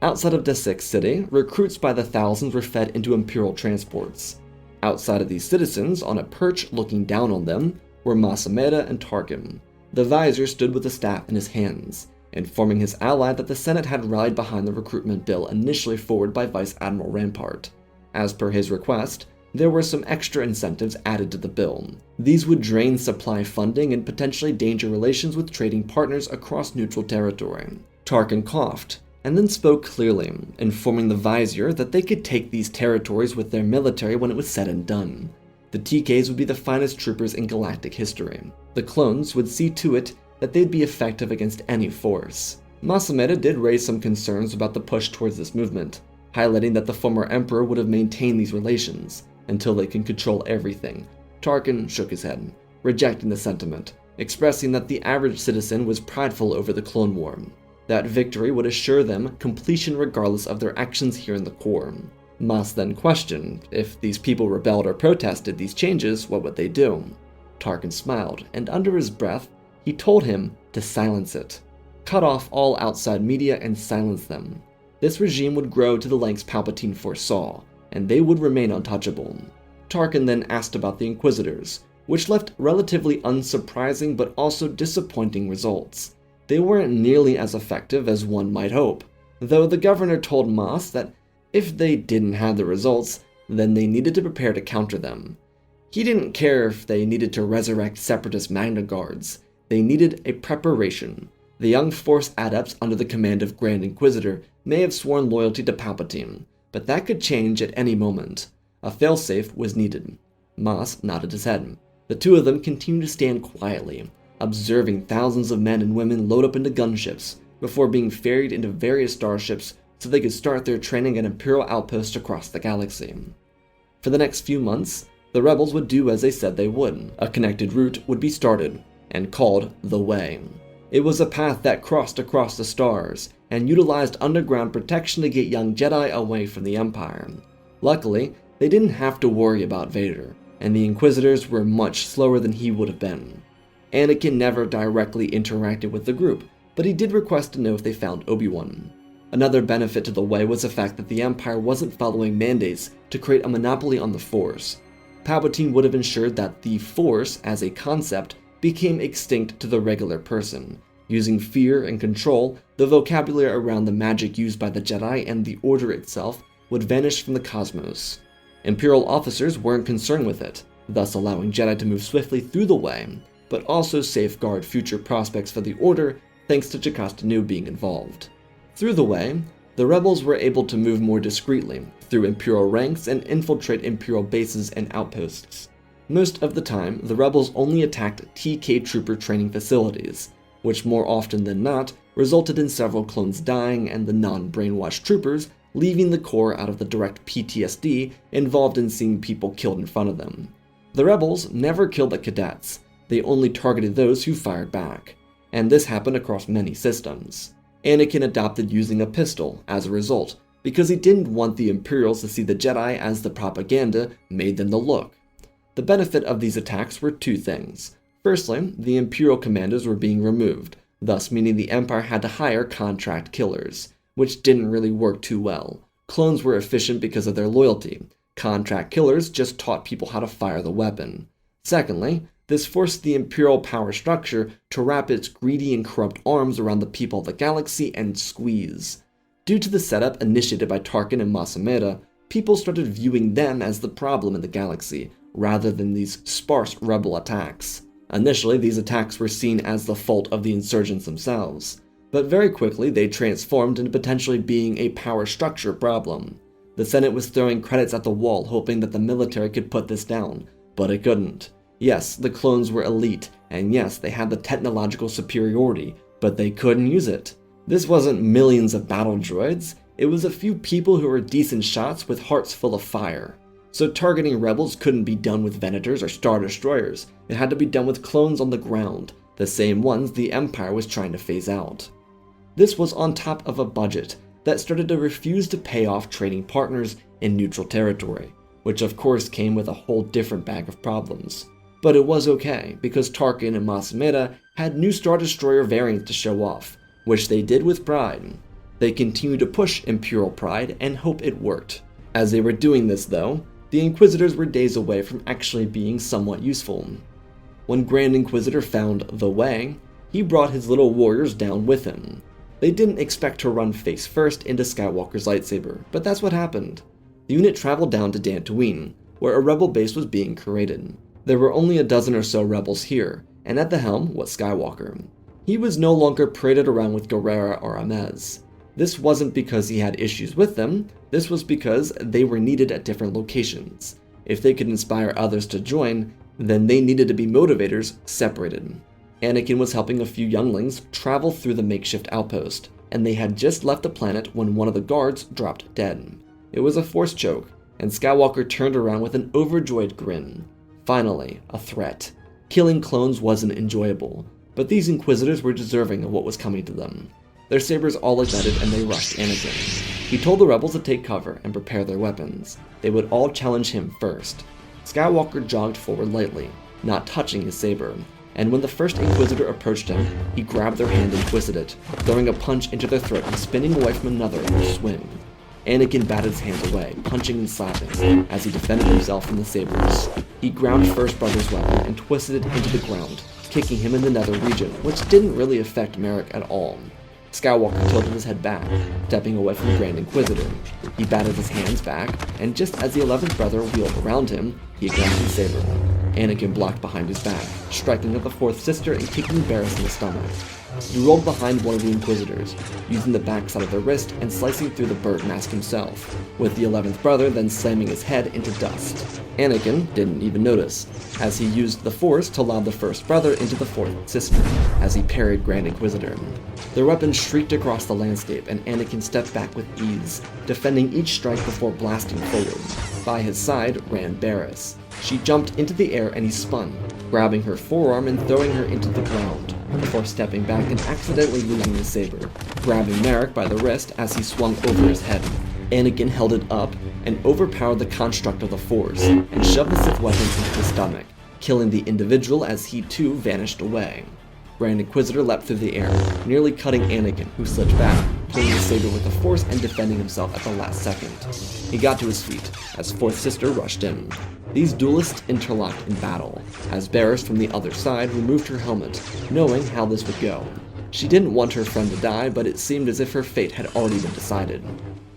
Outside of Desix City, recruits by the thousands were fed into Imperial transports. Outside of these citizens, on a perch looking down on them, were Masameda and Tarkin. The Visor stood with the staff in his hands, informing his ally that the Senate had rallied behind the recruitment bill initially forwarded by Vice Admiral Rampart. As per his request, there were some extra incentives added to the bill. These would drain supply funding and potentially endanger relations with trading partners across neutral territory. Tarkin coughed, and then spoke clearly, informing the Visor that they could take these territories with their military when it was said and done. The TKs would be the finest troopers in galactic history. The clones would see to it that they'd be effective against any force. Masameda did raise some concerns about the push towards this movement, highlighting that the former Emperor would have maintained these relations until they can control everything. Tarkin shook his head, rejecting the sentiment, expressing that the average citizen was prideful over the Clone War. That victory would assure them completion regardless of their actions here in the Corps. Mas then questioned, if these people rebelled or protested these changes, what would they do? Tarkin smiled, and under his breath, he told him to silence it. Cut off all outside media and silence them. This regime would grow to the lengths Palpatine foresaw, and they would remain untouchable. Tarkin then asked about the Inquisitors, which left relatively unsurprising but also disappointing results. They weren't nearly as effective as one might hope, though the governor told Mas that if they didn't have the results, then they needed to prepare to counter them. He didn't care if they needed to resurrect Separatist Magna Guards. They needed a preparation. The young Force adepts under the command of Grand Inquisitor may have sworn loyalty to Palpatine, but that could change at any moment. A failsafe was needed. Mas nodded his head. The two of them continued to stand quietly, observing thousands of men and women load up into gunships before being ferried into various starships so they could start their training at Imperial outposts across the galaxy. For the next few months, the rebels would do as they said they would. A connected route would be started, and called the Way. It was a path that crossed across the stars, and utilized underground protection to get young Jedi away from the Empire. Luckily, they didn't have to worry about Vader, and the Inquisitors were much slower than he would have been. Anakin never directly interacted with the group, but he did request to know if they found Obi Wan. Another benefit to the Way was the fact that the Empire wasn't following mandates to create a monopoly on the Force. Palpatine would have ensured that the Force, as a concept, became extinct to the regular person. Using fear and control, the vocabulary around the magic used by the Jedi and the Order itself would vanish from the cosmos. Imperial officers weren't concerned with it, thus allowing Jedi to move swiftly through the Way, but also safeguard future prospects for the Order thanks to Jocasta Nu being involved. Through the Way, the rebels were able to move more discreetly through Imperial ranks and infiltrate Imperial bases and outposts. Most of the time, the rebels only attacked TK trooper training facilities, which more often than not resulted in several clones dying and the non-brainwashed troopers leaving the Corps out of the direct PTSD involved in seeing people killed in front of them. The rebels never killed the cadets, they only targeted those who fired back, and this happened across many systems. Anakin adopted using a pistol as a result, because he didn't want the Imperials to see the Jedi as the propaganda made them to look. The benefit of these attacks were two things. Firstly, the Imperial commanders were being removed, thus meaning the Empire had to hire contract killers, which didn't really work too well. Clones were efficient because of their loyalty. Contract killers just taught people how to fire the weapon. Secondly, this forced the Imperial power structure to wrap its greedy and corrupt arms around the people of the galaxy and squeeze. Due to the setup initiated by Tarkin and Masameda, people started viewing them as the problem in the galaxy, rather than these sparse rebel attacks. Initially, these attacks were seen as the fault of the insurgents themselves, but very quickly they transformed into potentially being a power structure problem. The Senate was throwing credits at the wall, hoping that the military could put this down, but it couldn't. Yes, the clones were elite, and yes, they had the technological superiority, but they couldn't use it. This wasn't millions of battle droids, it was a few people who were decent shots with hearts full of fire. So targeting rebels couldn't be done with Venators or Star Destroyers, it had to be done with clones on the ground, the same ones the Empire was trying to phase out. This was on top of a budget that started to refuse to pay off trading partners in neutral territory, which of course came with a whole different bag of problems. But it was okay, because Tarkin and Masameda had new Star Destroyer variants to show off, which they did with pride. They continued to push Imperial pride and hope it worked. As they were doing this though, the Inquisitors were days away from actually being somewhat useful. When Grand Inquisitor found the way, he brought his little warriors down with him. They didn't expect to run face first into Skywalker's lightsaber, but that's what happened. The unit traveled down to Dantooine, where a rebel base was being created. There were only a dozen or so rebels here, and at the helm was Skywalker. He was no longer paraded around with Guerrera or Amez. This wasn't because he had issues with them, this was because they were needed at different locations. If they could inspire others to join, then they needed to be motivators separated. Anakin was helping a few younglings travel through the makeshift outpost, and they had just left the planet when one of the guards dropped dead. It was a force choke, and Skywalker turned around with an overjoyed grin. Finally, a threat. Killing clones wasn't enjoyable, but these Inquisitors were deserving of what was coming to them. Their sabers all ignited and they rushed Anakin. He told the rebels to take cover and prepare their weapons. They would all challenge him first. Skywalker jogged forward lightly, not touching his saber, and when the first Inquisitor approached him, he grabbed their hand and twisted it, throwing a punch into their throat and spinning away from another in a swing. Anakin batted his hands away, punching and slapping, as he defended himself from the sabers. He ground First Brother's weapon and twisted it into the ground, kicking him in the nether region, which didn't really affect Merrick at all. Skywalker tilted his head back, stepping away from the Grand Inquisitor. He batted his hands back, and just as the 11th brother wheeled around him, he grabbed his saber. Anakin blocked behind his back, striking at the 4th sister and kicking Barriss in the stomach. He rolled behind one of the Inquisitors, using the backside of the wrist and slicing through the bird mask himself, with the 11th brother then slamming his head into dust. Anakin didn't even notice, as he used the Force to lob the 1st brother into the 4th sister, as he parried Grand Inquisitor. Their weapons shrieked across the landscape, and Anakin stepped back with ease, defending each strike before blasting forward. By his side ran Barriss. She jumped into the air and he spun, grabbing her forearm and throwing her into the ground, before stepping back and accidentally losing the saber, grabbing Merrick by the wrist as he swung over his head. Anakin held it up and overpowered the construct of the Force, and shoved the Sith weapon into the stomach, killing the individual as he too vanished away. Grand Inquisitor leapt through the air, nearly cutting Anakin, who slipped back, pulling his saber with the Force and defending himself at the last second. He got to his feet, as 4th sister rushed in. These duelists interlocked in battle, as Barriss from the other side removed her helmet, knowing how this would go. She didn't want her friend to die, but it seemed as if her fate had already been decided.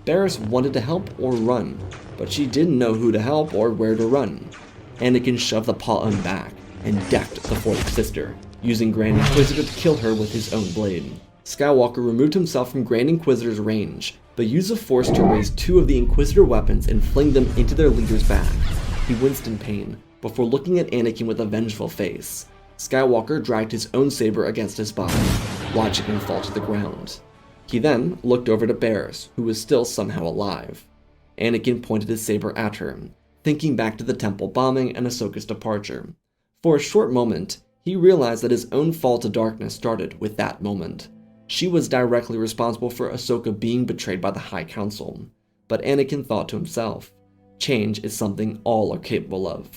Barriss wanted to help or run, but she didn't know who to help or where to run. Anakin shoved the Pa'un back, and decked the 4th sister, using Grand Inquisitor to kill her with his own blade. Skywalker removed himself from Grand Inquisitor's range, but used the Force to raise 2 of the Inquisitor weapons and fling them into their leader's back. He winced in pain, before looking at Anakin with a vengeful face. Skywalker dragged his own saber against his body, watching him fall to the ground. He then looked over to Barriss, who was still somehow alive. Anakin pointed his saber at her, thinking back to the temple bombing and Ahsoka's departure. For a short moment, he realized that his own fall to darkness started with that moment. She was directly responsible for Ahsoka being betrayed by the High Council. But Anakin thought to himself, change is something all are capable of.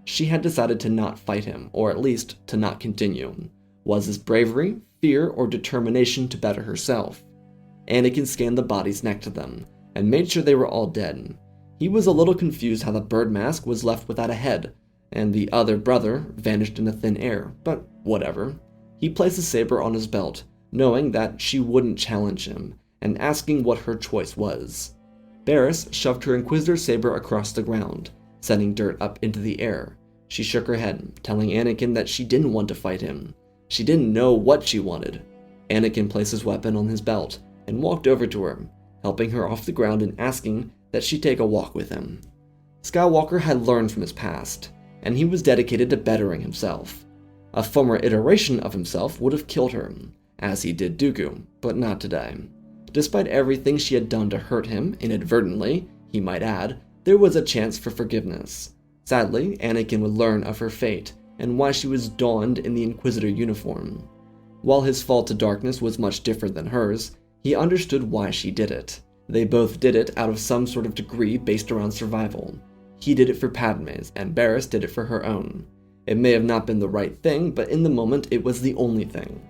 She had decided to not fight him, or at least to not continue. Was this bravery, fear, or determination to better herself? Anakin scanned the bodies next to them, and made sure they were all dead. He was a little confused how the bird mask was left without a head, and the other brother vanished into thin air, but whatever. He placed the saber on his belt, knowing that she wouldn't challenge him, and asking what her choice was. Barriss shoved her Inquisitor saber across the ground, sending dirt up into the air. She shook her head, telling Anakin that she didn't want to fight him. She didn't know what she wanted. Anakin placed his weapon on his belt and walked over to her, helping her off the ground and asking that she take a walk with him. Skywalker had learned from his past, and he was dedicated to bettering himself. A former iteration of himself would have killed her, as he did Dooku, but not today. Despite everything she had done to hurt him, inadvertently, he might add, there was a chance for forgiveness. Sadly, Anakin would learn of her fate, and why she was donned in the Inquisitor uniform. While his fall to darkness was much different than hers, he understood why she did it. They both did it out of some sort of degree based around survival. He did it for Padme's, and Barriss did it for her own. It may have not been the right thing, but in the moment it was the only thing.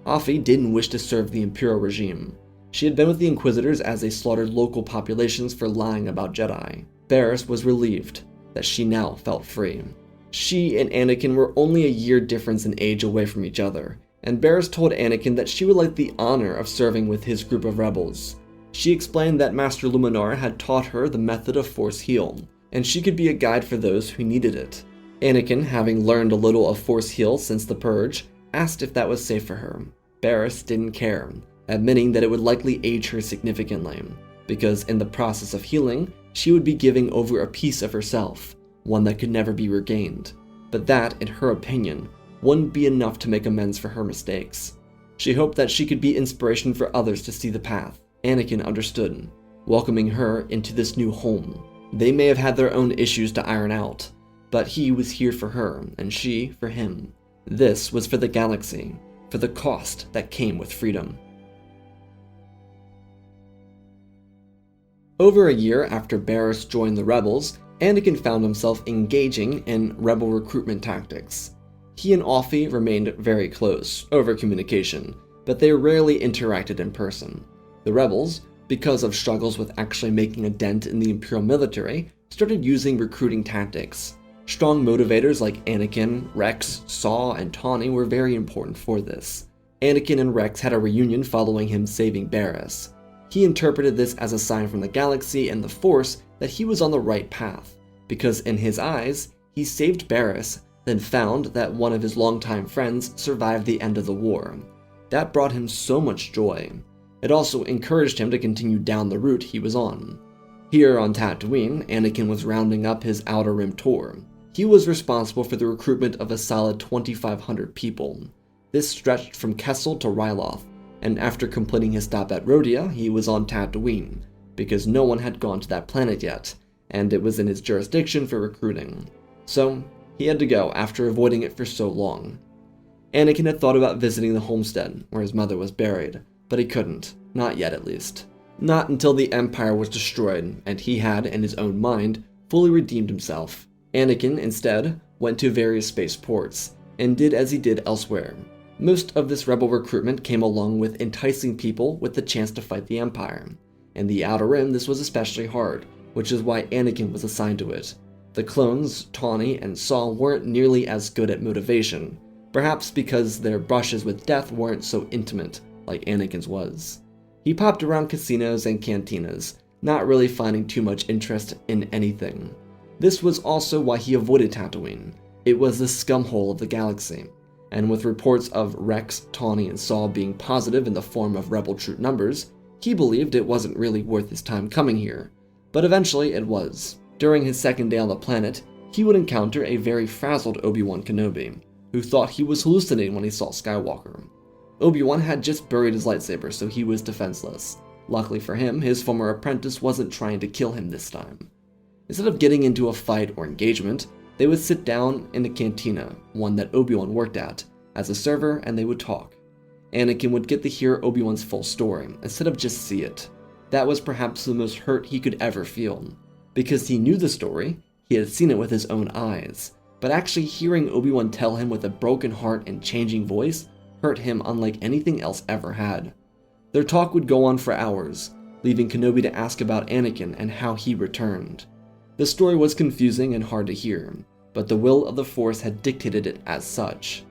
Afi didn't wish to serve the Imperial regime. She had been with the Inquisitors as they slaughtered local populations for lying about Jedi. Barriss was relieved that she now felt free. She and Anakin were only a year difference in age away from each other, and Barriss told Anakin that she would like the honor of serving with his group of rebels. She explained that Master Luminara had taught her the method of Force Heal, and she could be a guide for those who needed it. Anakin, having learned a little of Force Heal since the Purge, asked if that was safe for her. Barriss didn't care, admitting that it would likely age her significantly, because in the process of healing, she would be giving over a piece of herself, one that could never be regained. But that, in her opinion, wouldn't be enough to make amends for her mistakes. She hoped that she could be inspiration for others to see the path. Anakin understood, welcoming her into this new home. They may have had their own issues to iron out, but he was here for her, and she for him. This was for the galaxy, for the cost that came with freedom. Over a year after Barriss joined the rebels, Anakin found himself engaging in rebel recruitment tactics. He and Afi remained very close, over communication, but they rarely interacted in person. The rebels, because of struggles with actually making a dent in the Imperial military, started using recruiting tactics. Strong motivators like Anakin, Rex, Saw, and Tawny were very important for this. Anakin and Rex had a reunion following him saving Barriss. He interpreted this as a sign from the galaxy and the Force that he was on the right path, because in his eyes, he saved Barriss, then found that one of his longtime friends survived the end of the war. That brought him so much joy. It also encouraged him to continue down the route he was on. Here on Tatooine, Anakin was rounding up his Outer Rim tour. He was responsible for the recruitment of a solid 2,500 people. This stretched from Kessel to Ryloth, and after completing his stop at Rhodia, he was on Tatooine, because no one had gone to that planet yet, and it was in his jurisdiction for recruiting. So, he had to go after avoiding it for so long. Anakin had thought about visiting the homestead, where his mother was buried, but he couldn't, not yet at least. Not until the Empire was destroyed, and he had, in his own mind, fully redeemed himself. Anakin, instead, went to various spaceports, and did as he did elsewhere. Most of this rebel recruitment came along with enticing people with the chance to fight the Empire. In the Outer Rim, this was especially hard, which is why Anakin was assigned to it. The clones, Tawny and Saw, weren't nearly as good at motivation, perhaps because their brushes with death weren't so intimate like Anakin's was. He popped around casinos and cantinas, not really finding too much interest in anything. This was also why he avoided Tatooine. It was the scumhole of the galaxy, and with reports of Rex, Tawny, and Saw being positive in the form of rebel troop numbers, he believed it wasn't really worth his time coming here. But eventually it was. During his second day on the planet, he would encounter a very frazzled Obi Wan Kenobi, who thought he was hallucinating when he saw Skywalker. Obi Wan had just buried his lightsaber, so he was defenseless. Luckily for him, his former apprentice wasn't trying to kill him this time. Instead of getting into a fight or engagement, they would sit down in a cantina, one that Obi Wan worked at, as a server, and they would talk. Anakin would get to hear Obi Wan's full story, instead of just see it. That was perhaps the most hurt he could ever feel. Because he knew the story, he had seen it with his own eyes, but actually hearing Obi Wan tell him with a broken heart and changing voice hurt him unlike anything else ever had. Their talk would go on for hours, leaving Kenobi to ask about Anakin and how he returned. The story was confusing and hard to hear, but the will of the Force had dictated it as such.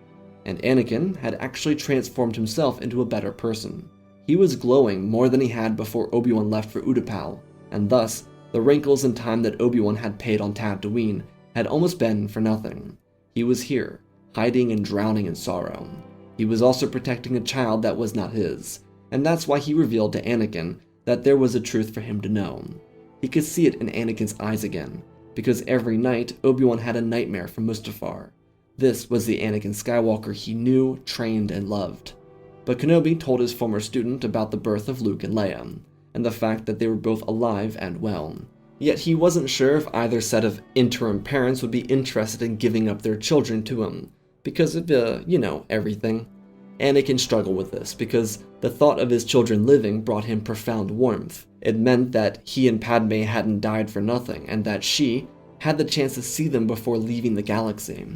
And Anakin had actually transformed himself into a better person. He was glowing more than he had before Obi Wan left for Utapau, and thus, the wrinkles and time that Obi Wan had paid on Tatooine had almost been for nothing. He was here, hiding and drowning in sorrow. He was also protecting a child that was not his, and that's why he revealed to Anakin that there was a truth for him to know. He could see it in Anakin's eyes again, because every night Obi Wan had a nightmare from Mustafar. This was the Anakin Skywalker he knew, trained, and loved. But Kenobi told his former student about the birth of Luke and Leia, and the fact that they were both alive and well. Yet he wasn't sure if either set of interim parents would be interested in giving up their children to him, because of, everything. Anakin struggled with this, because the thought of his children living brought him profound warmth. It meant that he and Padme hadn't died for nothing, and that she had the chance to see them before leaving the galaxy.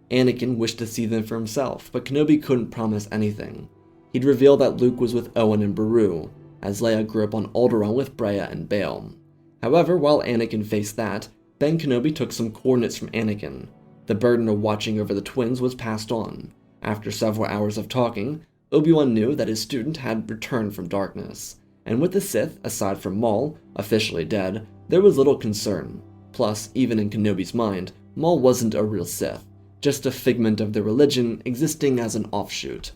Anakin wished to see them for himself, but Kenobi couldn't promise anything. He'd reveal that Luke was with Owen and Beru, as Leia grew up on Alderaan with Breya and Bail. However, while Anakin faced that, Ben Kenobi took some coordinates from Anakin. The burden of watching over the twins was passed on. After several hours of talking, Obi-Wan knew that his student had returned from darkness. And with the Sith, aside from Maul, officially dead, there was little concern. Plus, even in Kenobi's mind, Maul wasn't a real Sith, just a figment of their religion existing as an offshoot.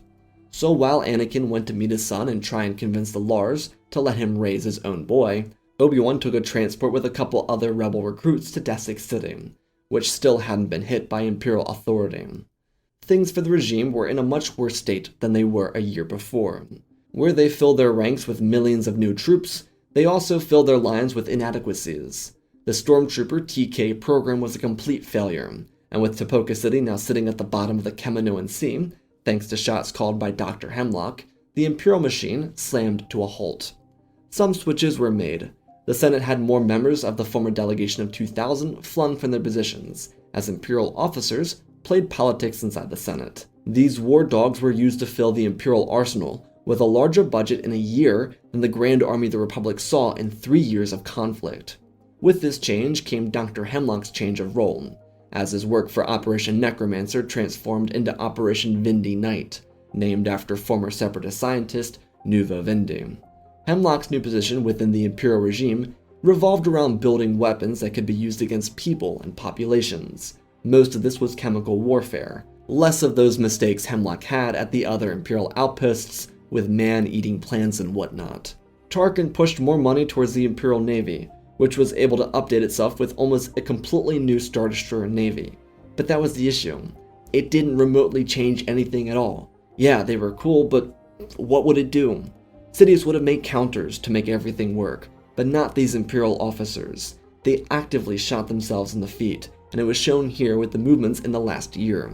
So while Anakin went to meet his son and try and convince the Lars to let him raise his own boy, Obi-Wan took a transport with a couple other rebel recruits to Desik City, which still hadn't been hit by Imperial authority. Things for the regime were in a much worse state than they were a year before. Where they filled their ranks with millions of new troops, they also filled their lines with inadequacies. The Stormtrooper TK program was a complete failure, and with Tipoca City now sitting at the bottom of the Kaminoan Sea, thanks to shots called by Dr. Hemlock, the Imperial machine slammed to a halt. Some switches were made. The Senate had more members of the former delegation of 2000 flung from their positions, as Imperial officers played politics inside the Senate. These war dogs were used to fill the Imperial arsenal, with a larger budget in a year than the Grand Army the Republic saw in 3 years of conflict. With this change came Dr. Hemlock's change of role, as his work for Operation Necromancer transformed into Operation Vindi Night, named after former Separatist scientist Nuva Vindi. Hemlock's new position within the Imperial regime revolved around building weapons that could be used against people and populations. Most of this was chemical warfare, less of those mistakes Hemlock had at the other Imperial outposts with man-eating plants and whatnot. Tarkin pushed more money towards the Imperial Navy, which was able to update itself with almost a completely new Star Destroyer Navy. But that was the issue. It didn't remotely change anything at all. Yeah, they were cool, but what would it do? Cities would have made counters to make everything work, but not these Imperial officers. They actively shot themselves in the feet, and it was shown here with the movements in the last year.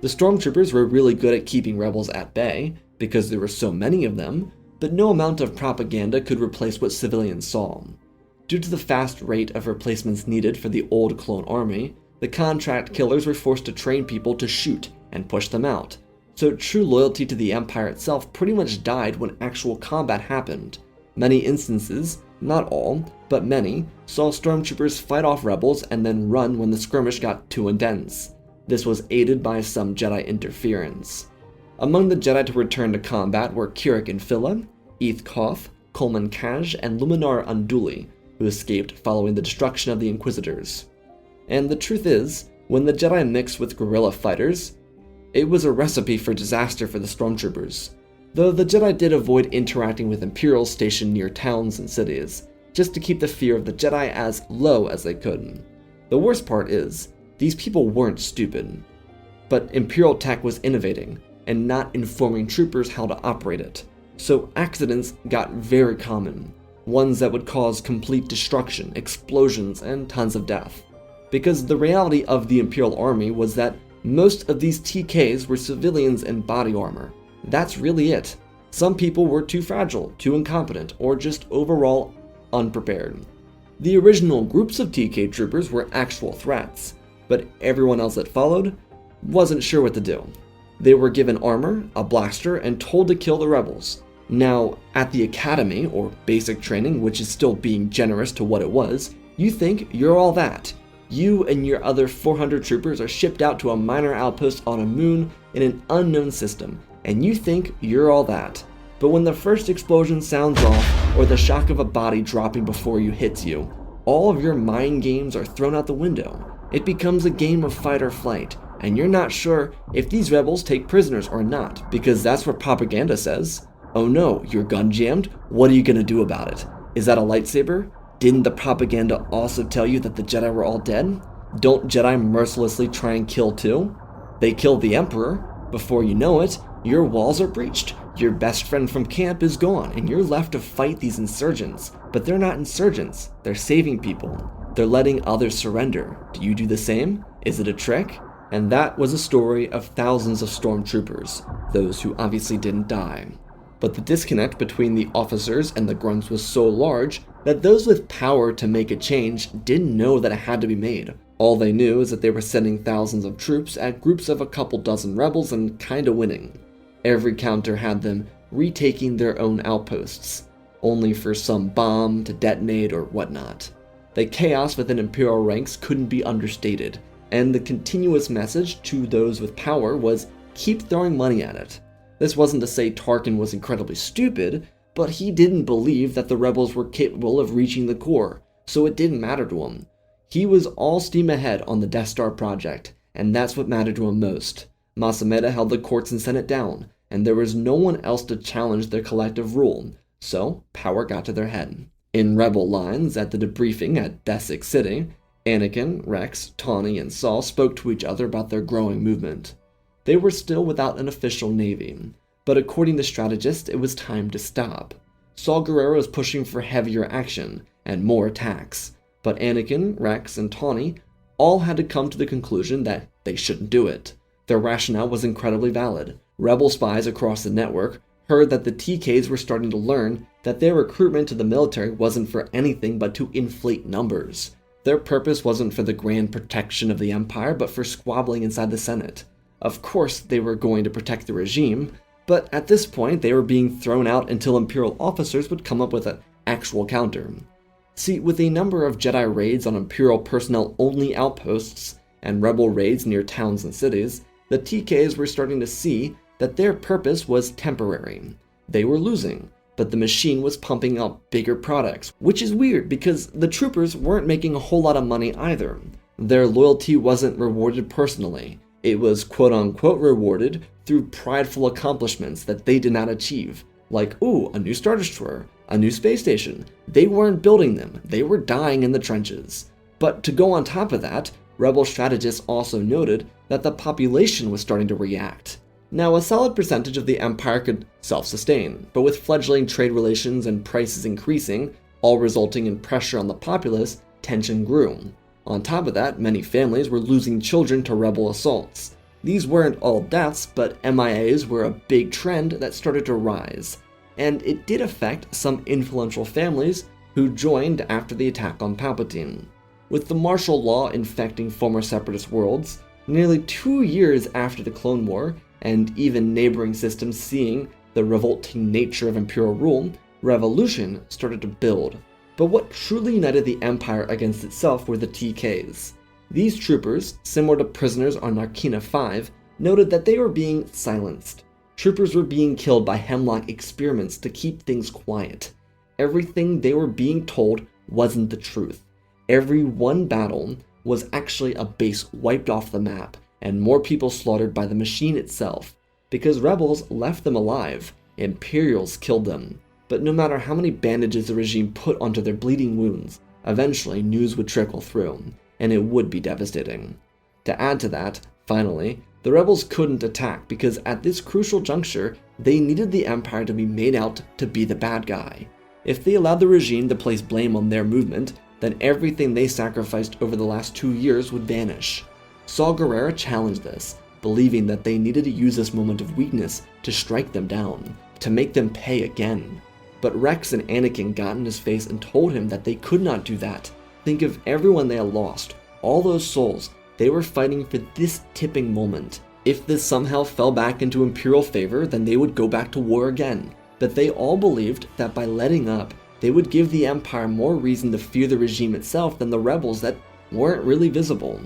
The Stormtroopers were really good at keeping rebels at bay, because there were so many of them, but no amount of propaganda could replace what civilians saw. Due to the fast rate of replacements needed for the old clone army, the contract killers were forced to train people to shoot and push them out. So true loyalty to the Empire itself pretty much died when actual combat happened. Many instances, not all, but many, saw Stormtroopers fight off rebels and then run when the skirmish got too intense. This was aided by some Jedi interference. Among the Jedi to return to combat were Kirik Infilla, Eith Koth, Coleman Kaj, and Luminar Unduli, who escaped following the destruction of the Inquisitors. And the truth is, when the Jedi mixed with guerrilla fighters, it was a recipe for disaster for the Stormtroopers, though the Jedi did avoid interacting with Imperials stationed near towns and cities, just to keep the fear of the Jedi as low as they could. The worst part is, these people weren't stupid, but Imperial tech was innovating, and not informing troopers how to operate it, so accidents got very common. ones that would cause complete destruction, explosions, and tons of death. Because the reality of the Imperial Army was that most of these TKs were civilians in body armor. That's really it. Some people were too fragile, too incompetent, or just overall unprepared. The original groups of TK troopers were actual threats, but everyone else that followed wasn't sure what to do. They were given armor, a blaster, and told to kill the rebels. Now, at the academy, or basic training, which is still being generous to what it was, you think you're all that. You and your other 400 troopers are shipped out to a minor outpost on a moon in an unknown system, and you think you're all that. But when the first explosion sounds off, or the shock of a body dropping before you hits you, all of your mind games are thrown out the window. It becomes a game of fight or flight, and you're not sure if these rebels take prisoners or not, because that's what propaganda says. Oh no, your gun jammed? What are you gonna do about it? Is that a lightsaber? Didn't the propaganda also tell you that the Jedi were all dead? Don't Jedi mercilessly try and kill too? They killed the Emperor. Before you know it, your walls are breached. Your best friend from camp is gone, and you're left to fight these insurgents. But they're not insurgents. They're saving people. They're letting others surrender. Do you do the same? Is it a trick? And that was a story of thousands of stormtroopers, those who obviously didn't die. But the disconnect between the officers and the grunts was so large that those with power to make a change didn't know that it had to be made. All they knew is that they were sending thousands of troops at groups of a couple dozen rebels and kinda winning. Every counter had them retaking their own outposts, only for some bomb to detonate or whatnot. The chaos within Imperial ranks couldn't be understated, and the continuous message to those with power was keep throwing money at it. This wasn't to say Tarkin was incredibly stupid, but he didn't believe that the rebels were capable of reaching the core, so it didn't matter to him. He was all steam ahead on the Death Star project, and that's what mattered to him most. Masameda held the courts and Senate down, and there was no one else to challenge their collective rule, so power got to their head. In rebel lines at the debriefing at Desik City, Anakin, Rex, Tawny, and Saul spoke to each other about their growing movement. They were still without an official navy, but according to strategists, it was time to stop. Saul Guerrero was pushing for heavier action and more attacks, but Anakin, Rex, and Tawny all had to come to the conclusion that they shouldn't do it. Their rationale was incredibly valid. Rebel spies across the network heard that the TKs were starting to learn that their recruitment to the military wasn't for anything but to inflate numbers. Their purpose wasn't for the grand protection of the Empire, but for squabbling inside the Senate. Of course, they were going to protect the regime, but at this point, they were being thrown out until Imperial officers would come up with an actual counter. See, with a number of Jedi raids on Imperial personnel-only outposts and Rebel raids near towns and cities, the TKs were starting to see that their purpose was temporary. They were losing, but the machine was pumping out bigger products, which is weird because the troopers weren't making a whole lot of money either. Their loyalty wasn't rewarded personally. It was quote-unquote rewarded through prideful accomplishments that they did not achieve, like, ooh, a new Star Destroyer, a new space station. They weren't building them, they were dying in the trenches. But to go on top of that, Rebel strategists also noted that the population was starting to react. Now, a solid percentage of the Empire could self-sustain, but with fledgling trade relations and prices increasing, all resulting in pressure on the populace, tension grew. On top of that, many families were losing children to Rebel assaults. These weren't all deaths, but MIAs were a big trend that started to rise, and it did affect some influential families who joined after the attack on Palpatine. With the martial law infecting former Separatist worlds, nearly 2 years after the Clone War, and even neighboring systems seeing the revolting nature of Imperial rule, revolution started to build. But what truly united the Empire against itself were the TKs. These troopers, similar to prisoners on Narkina 5, noted that they were being silenced. Troopers were being killed by Hemlock experiments to keep things quiet. Everything they were being told wasn't the truth. Every one battle was actually a base wiped off the map, and more people slaughtered by the machine itself. Because rebels left them alive, Imperials killed them. But no matter how many bandages the regime put onto their bleeding wounds, eventually news would trickle through, and it would be devastating. To add to that, finally, the rebels couldn't attack because at this crucial juncture, they needed the Empire to be made out to be the bad guy. If they allowed the regime to place blame on their movement, then everything they sacrificed over the last 2 years would vanish. Saw Gerrera challenged this, believing that they needed to use this moment of weakness to strike them down, to make them pay again. But Rex and Anakin got in his face and told him that they could not do that. Think of everyone they had lost, all those souls. They were fighting for this tipping moment. If this somehow fell back into Imperial favor, then they would go back to war again. But they all believed that by letting up, they would give the Empire more reason to fear the regime itself than the rebels that weren't really visible.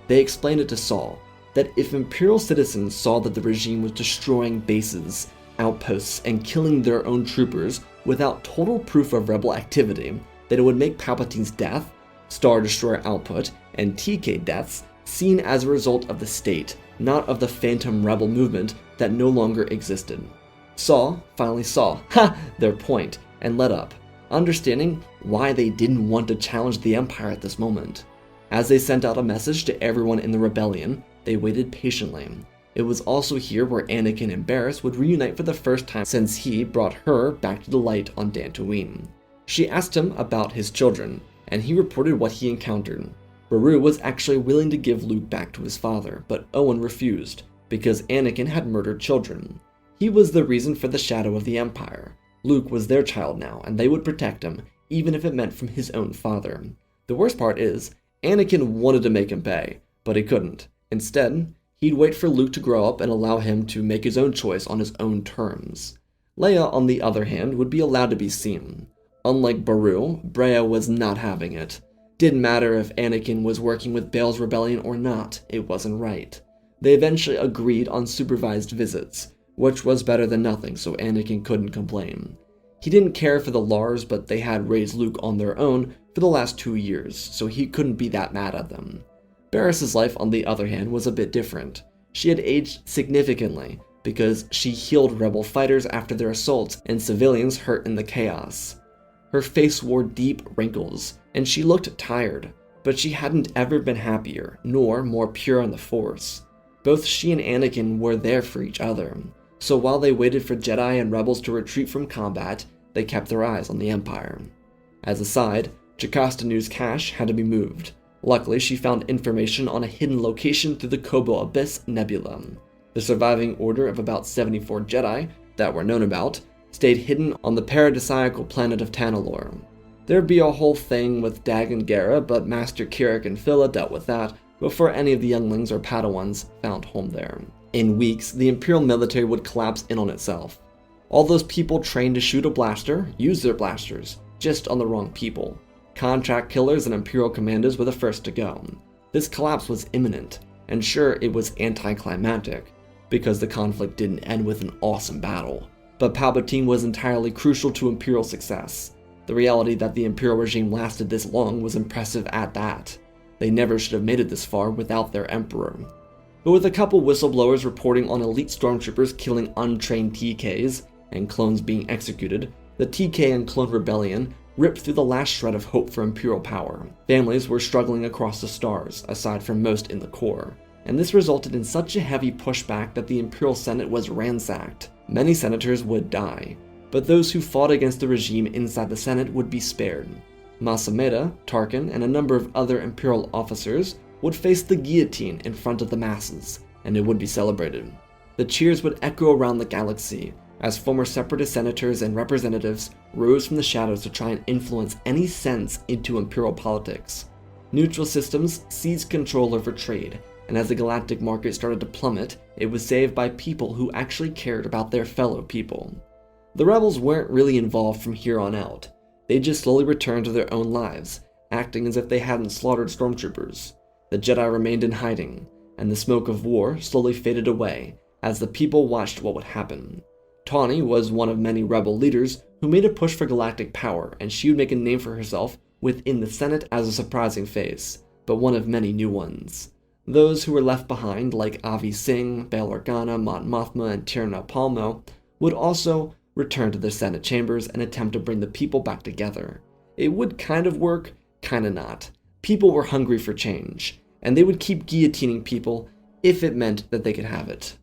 They explained it to Saul, that if Imperial citizens saw that the regime was destroying bases, outposts, and killing their own troopers without total proof of rebel activity, that it would make Palpatine's death, Star Destroyer output, and TK deaths seen as a result of the state, not of the phantom rebel movement that no longer existed. Saul finally saw, their point, and let up, understanding why they didn't want to challenge the Empire at this moment. As they sent out a message to everyone in the rebellion, they waited patiently. It was also here where Anakin and Barriss would reunite for the first time since he brought her back to the light on Dantooine. She asked him about his children, and he reported what he encountered. Beru was actually willing to give Luke back to his father, but Owen refused, because Anakin had murdered children. He was the reason for the shadow of the Empire. Luke was their child now, and they would protect him, even if it meant from his own father. The worst part is, Anakin wanted to make him pay, but he couldn't. Instead, he'd wait for Luke to grow up and allow him to make his own choice on his own terms. Leia, on the other hand, would be allowed to be seen. Unlike Beru, Breha was not having it. Didn't matter if Anakin was working with Bael's rebellion or not, it wasn't right. They eventually agreed on supervised visits, which was better than nothing, so Anakin couldn't complain. He didn't care for the Lars, but they had raised Luke on their own for the last 2 years, so he couldn't be that mad at them. Barriss's life, on the other hand, was a bit different. She had aged significantly, because she healed rebel fighters after their assaults and civilians hurt in the chaos. Her face wore deep wrinkles, and she looked tired, but she hadn't ever been happier, nor more pure on the Force. Both she and Anakin were there for each other, so while they waited for Jedi and rebels to retreat from combat, they kept their eyes on the Empire. As a side, Jocasta Nu's cache had to be moved. Luckily, she found information on a hidden location through the Kobo Abyss Nebula. The surviving order of about 74 Jedi that were known about stayed hidden on the paradisiacal planet of Tanalorr. There'd be a whole thing with Dag and Gera, but Master Kirak and Phila dealt with that before any of the younglings or Padawans found home there. In weeks, the Imperial military would collapse in on itself. All those people trained to shoot a blaster used their blasters, just on the wrong people. Contract killers and Imperial commandos were the first to go. This collapse was imminent, and sure, it was anticlimactic, because the conflict didn't end with an awesome battle. But Palpatine was entirely crucial to Imperial success. The reality that the Imperial regime lasted this long was impressive at that. They never should have made it this far without their Emperor. But with a couple whistleblowers reporting on elite stormtroopers killing untrained TKs, and clones being executed, the TK and clone rebellion ripped through the last shred of hope for Imperial power. Families were struggling across the stars, aside from most in the core, and this resulted in such a heavy pushback that the Imperial Senate was ransacked. Many senators would die, but those who fought against the regime inside the Senate would be spared. Masameda, Tarkin, and a number of other Imperial officers would face the guillotine in front of the masses, and it would be celebrated. The cheers would echo around the galaxy, as former separatist senators and representatives rose from the shadows to try and influence any sense into Imperial politics. Neutral systems seized control over trade, and as the galactic market started to plummet, it was saved by people who actually cared about their fellow people. The rebels weren't really involved from here on out. They just slowly returned to their own lives, acting as if they hadn't slaughtered stormtroopers. The Jedi remained in hiding, and the smoke of war slowly faded away as the people watched what would happen. Tawny was one of many rebel leaders who made a push for galactic power, and she would make a name for herself within the Senate as a surprising face, but one of many new ones. Those who were left behind, like Avi Singh, Bail Organa, Mon Mothma, and Tierna Palmo, would also return to their Senate chambers and attempt to bring the people back together. It would kind of work, kind of not. People were hungry for change, and they would keep guillotining people if it meant that they could have it.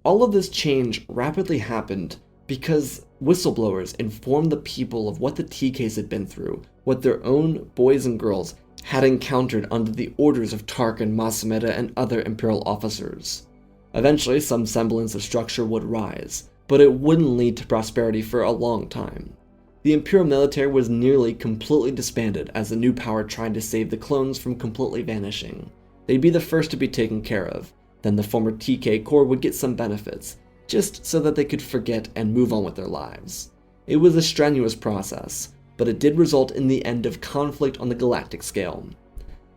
All of this change rapidly happened because whistleblowers informed the people of what the TKs had been through, what their own boys and girls had encountered under the orders of Tarkin, Masameda, and other Imperial officers. Eventually, some semblance of structure would rise, but it wouldn't lead to prosperity for a long time. The Imperial military was nearly completely disbanded as the new power tried to save the clones from completely vanishing. They'd be the first to be taken care of, then the former TK Corps would get some benefits, just so that they could forget and move on with their lives. It was a strenuous process, but it did result in the end of conflict on the galactic scale.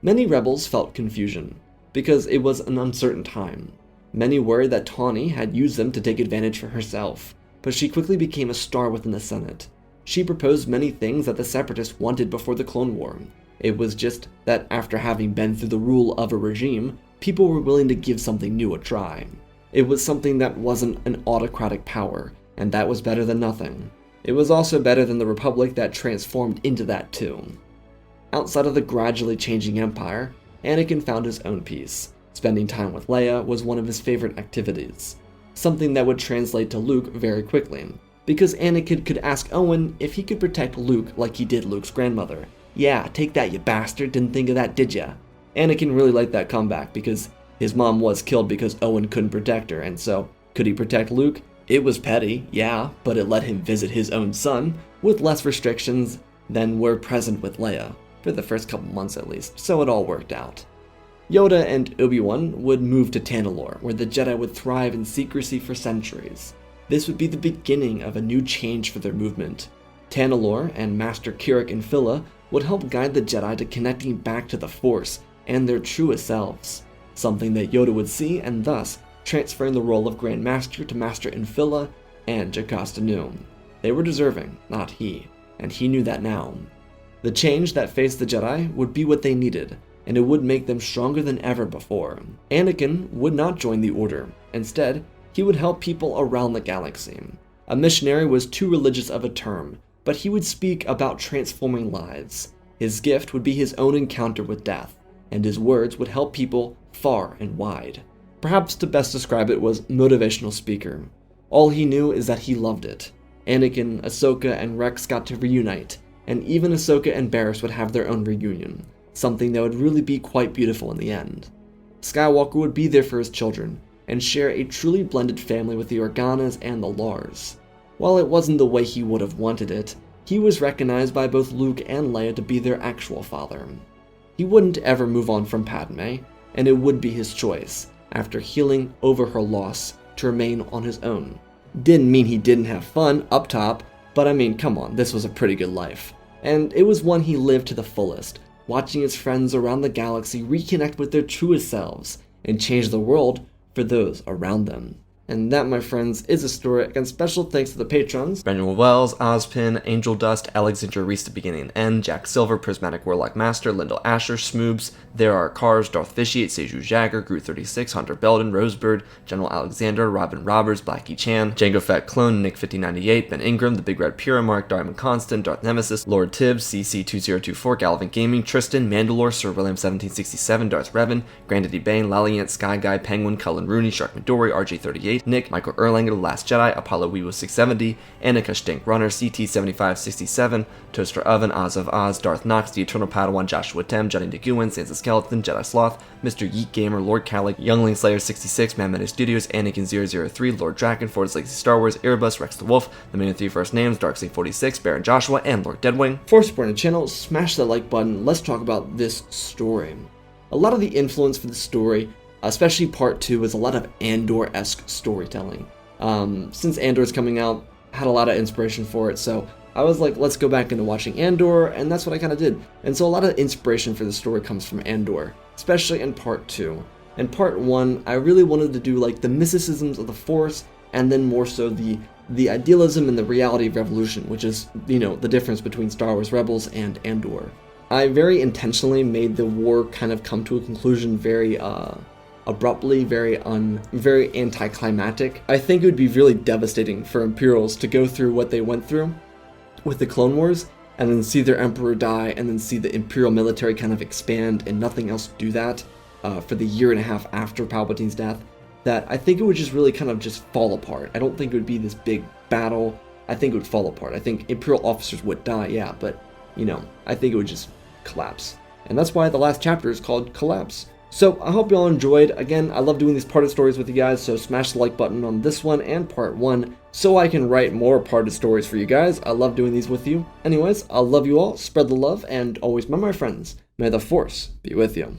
Many rebels felt confusion, because it was an uncertain time. Many worried that Tawny had used them to take advantage for herself, but she quickly became a star within the Senate. She proposed many things that the Separatists wanted before the Clone War. It was just that after having been through the rule of a regime, people were willing to give something new a try. It was something that wasn't an autocratic power, and that was better than nothing. It was also better than the Republic that transformed into that too. Outside of the gradually changing Empire, Anakin found his own peace. Spending time with Leia was one of his favorite activities, something that would translate to Luke very quickly, because Anakin could ask Owen if he could protect Luke like he did Luke's grandmother. "Yeah, take that, you bastard, didn't think of that, did ya?" Anakin really liked that comeback because his mom was killed because Owen couldn't protect her, and so, could he protect Luke? It was petty, yeah, but it let him visit his own son with less restrictions than were present with Leia, for the first couple months at least, so it all worked out. Yoda and Obi Wan would move to Tanalorr, where the Jedi would thrive in secrecy for centuries. This would be the beginning of a new change for their movement. Tanalorr and Master Kirak and Phila would help guide the Jedi to connecting back to the Force and their truest selves, something that Yoda would see and thus transferring the role of Grand Master to Master Infilla and Jocasta Nu. They were deserving, not he, and he knew that now. The change that faced the Jedi would be what they needed, and it would make them stronger than ever before. Anakin would not join the Order. Instead, he would help people around the galaxy. A missionary was too religious of a term, but he would speak about transforming lives. His gift would be his own encounter with death, and his words would help people far and wide. Perhaps to best describe it was motivational speaker. All he knew is that he loved it. Anakin, Ahsoka, and Rex got to reunite, and even Ahsoka and Barriss would have their own reunion, something that would really be quite beautiful in the end. Skywalker would be there for his children, and share a truly blended family with the Organas and the Lars. While it wasn't the way he would have wanted it, he was recognized by both Luke and Leia to be their actual father. He wouldn't ever move on from Padme, and it would be his choice, after healing over her loss, to remain on his own. Didn't mean he didn't have fun up top, but I mean, come on, this was a pretty good life. And it was one he lived to the fullest, watching his friends around the galaxy reconnect with their truest selves, and change the world for those around them. And that, my friends, is a story. Again, special thanks to the patrons: Brandon Wells, Ozpin, Angel Dust, Alexandra Reese, The Beginning and End, Jack Silver, Prismatic Warlock Master, Lyndall Asher, Smoobs, There Are Cars, Darth Vitiate, Seju Jagger, Groot 36, Hunter Belden, Rosebird, General Alexander, Robin Roberts, Blackie Chan, Django Fett Clone, Nick 5098, Ben Ingram, The Big Red Pura, Mark, Diamond Constant, Darth Nemesis, Lord Tibbs, CC2024, Galvin Gaming, Tristan, Mandalore, Sir William 1767, Darth Revan, Granddaddy Bane, Laliant, Sky Guy, Penguin, Cullen Rooney, Shark Midori, RJ38, Nick, Michael Erlanger, The Last Jedi, Apollo Weewo 670, Annika Stink Runner, CT7567, Toaster Oven, Oz of Oz, Darth Knox, The Eternal Padawan, Joshua Tem, Johnny DeGuin, Sansa Skeleton, Jedi Sloth, Mr. Yeet Gamer, Lord Calic, Youngling Slayer 66, Mammoth Studios, Anakin 003, Lord Draken, Ford's Legacy Star Wars, Erebus, Rex the Wolf, The Man of Three First Names, Darkseid 46, Baron Joshua, and Lord Deadwing. For supporting the channel, smash that like button. Let's talk about this story. A lot of the influence for the story, especially part 2, is a lot of Andor-esque storytelling. Since Andor's coming out, had a lot of inspiration for it, so I was like, let's go back into watching Andor, and that's what I kind of did. And so a lot of inspiration for the story comes from Andor, especially in part 2. In part 1, I really wanted to do like the mysticisms of the Force, and then more so the idealism and the reality of Revolution, which is, you know, the difference between Star Wars Rebels and Andor. I very intentionally made the war kind of come to a conclusion very abruptly, very anticlimactic. I think it would be really devastating for Imperials to go through what they went through with the Clone Wars, and then see their Emperor die, and then see the Imperial military kind of expand and nothing else do that for the year and a half after Palpatine's death. that I think it would just really kind of just fall apart. I don't think it would be this big battle. I think it would fall apart. I think Imperial officers would die, yeah, but, you know, I think it would just collapse. And that's why the last chapter is called Collapse. So I hope you all enjoyed. Again, I love doing these parted stories with you guys, so smash the like button on this one and part 1 so I can write more parted stories for you guys. I love doing these with you. Anyways, I love you all, spread the love, and always remember, my friends, may the Force be with you.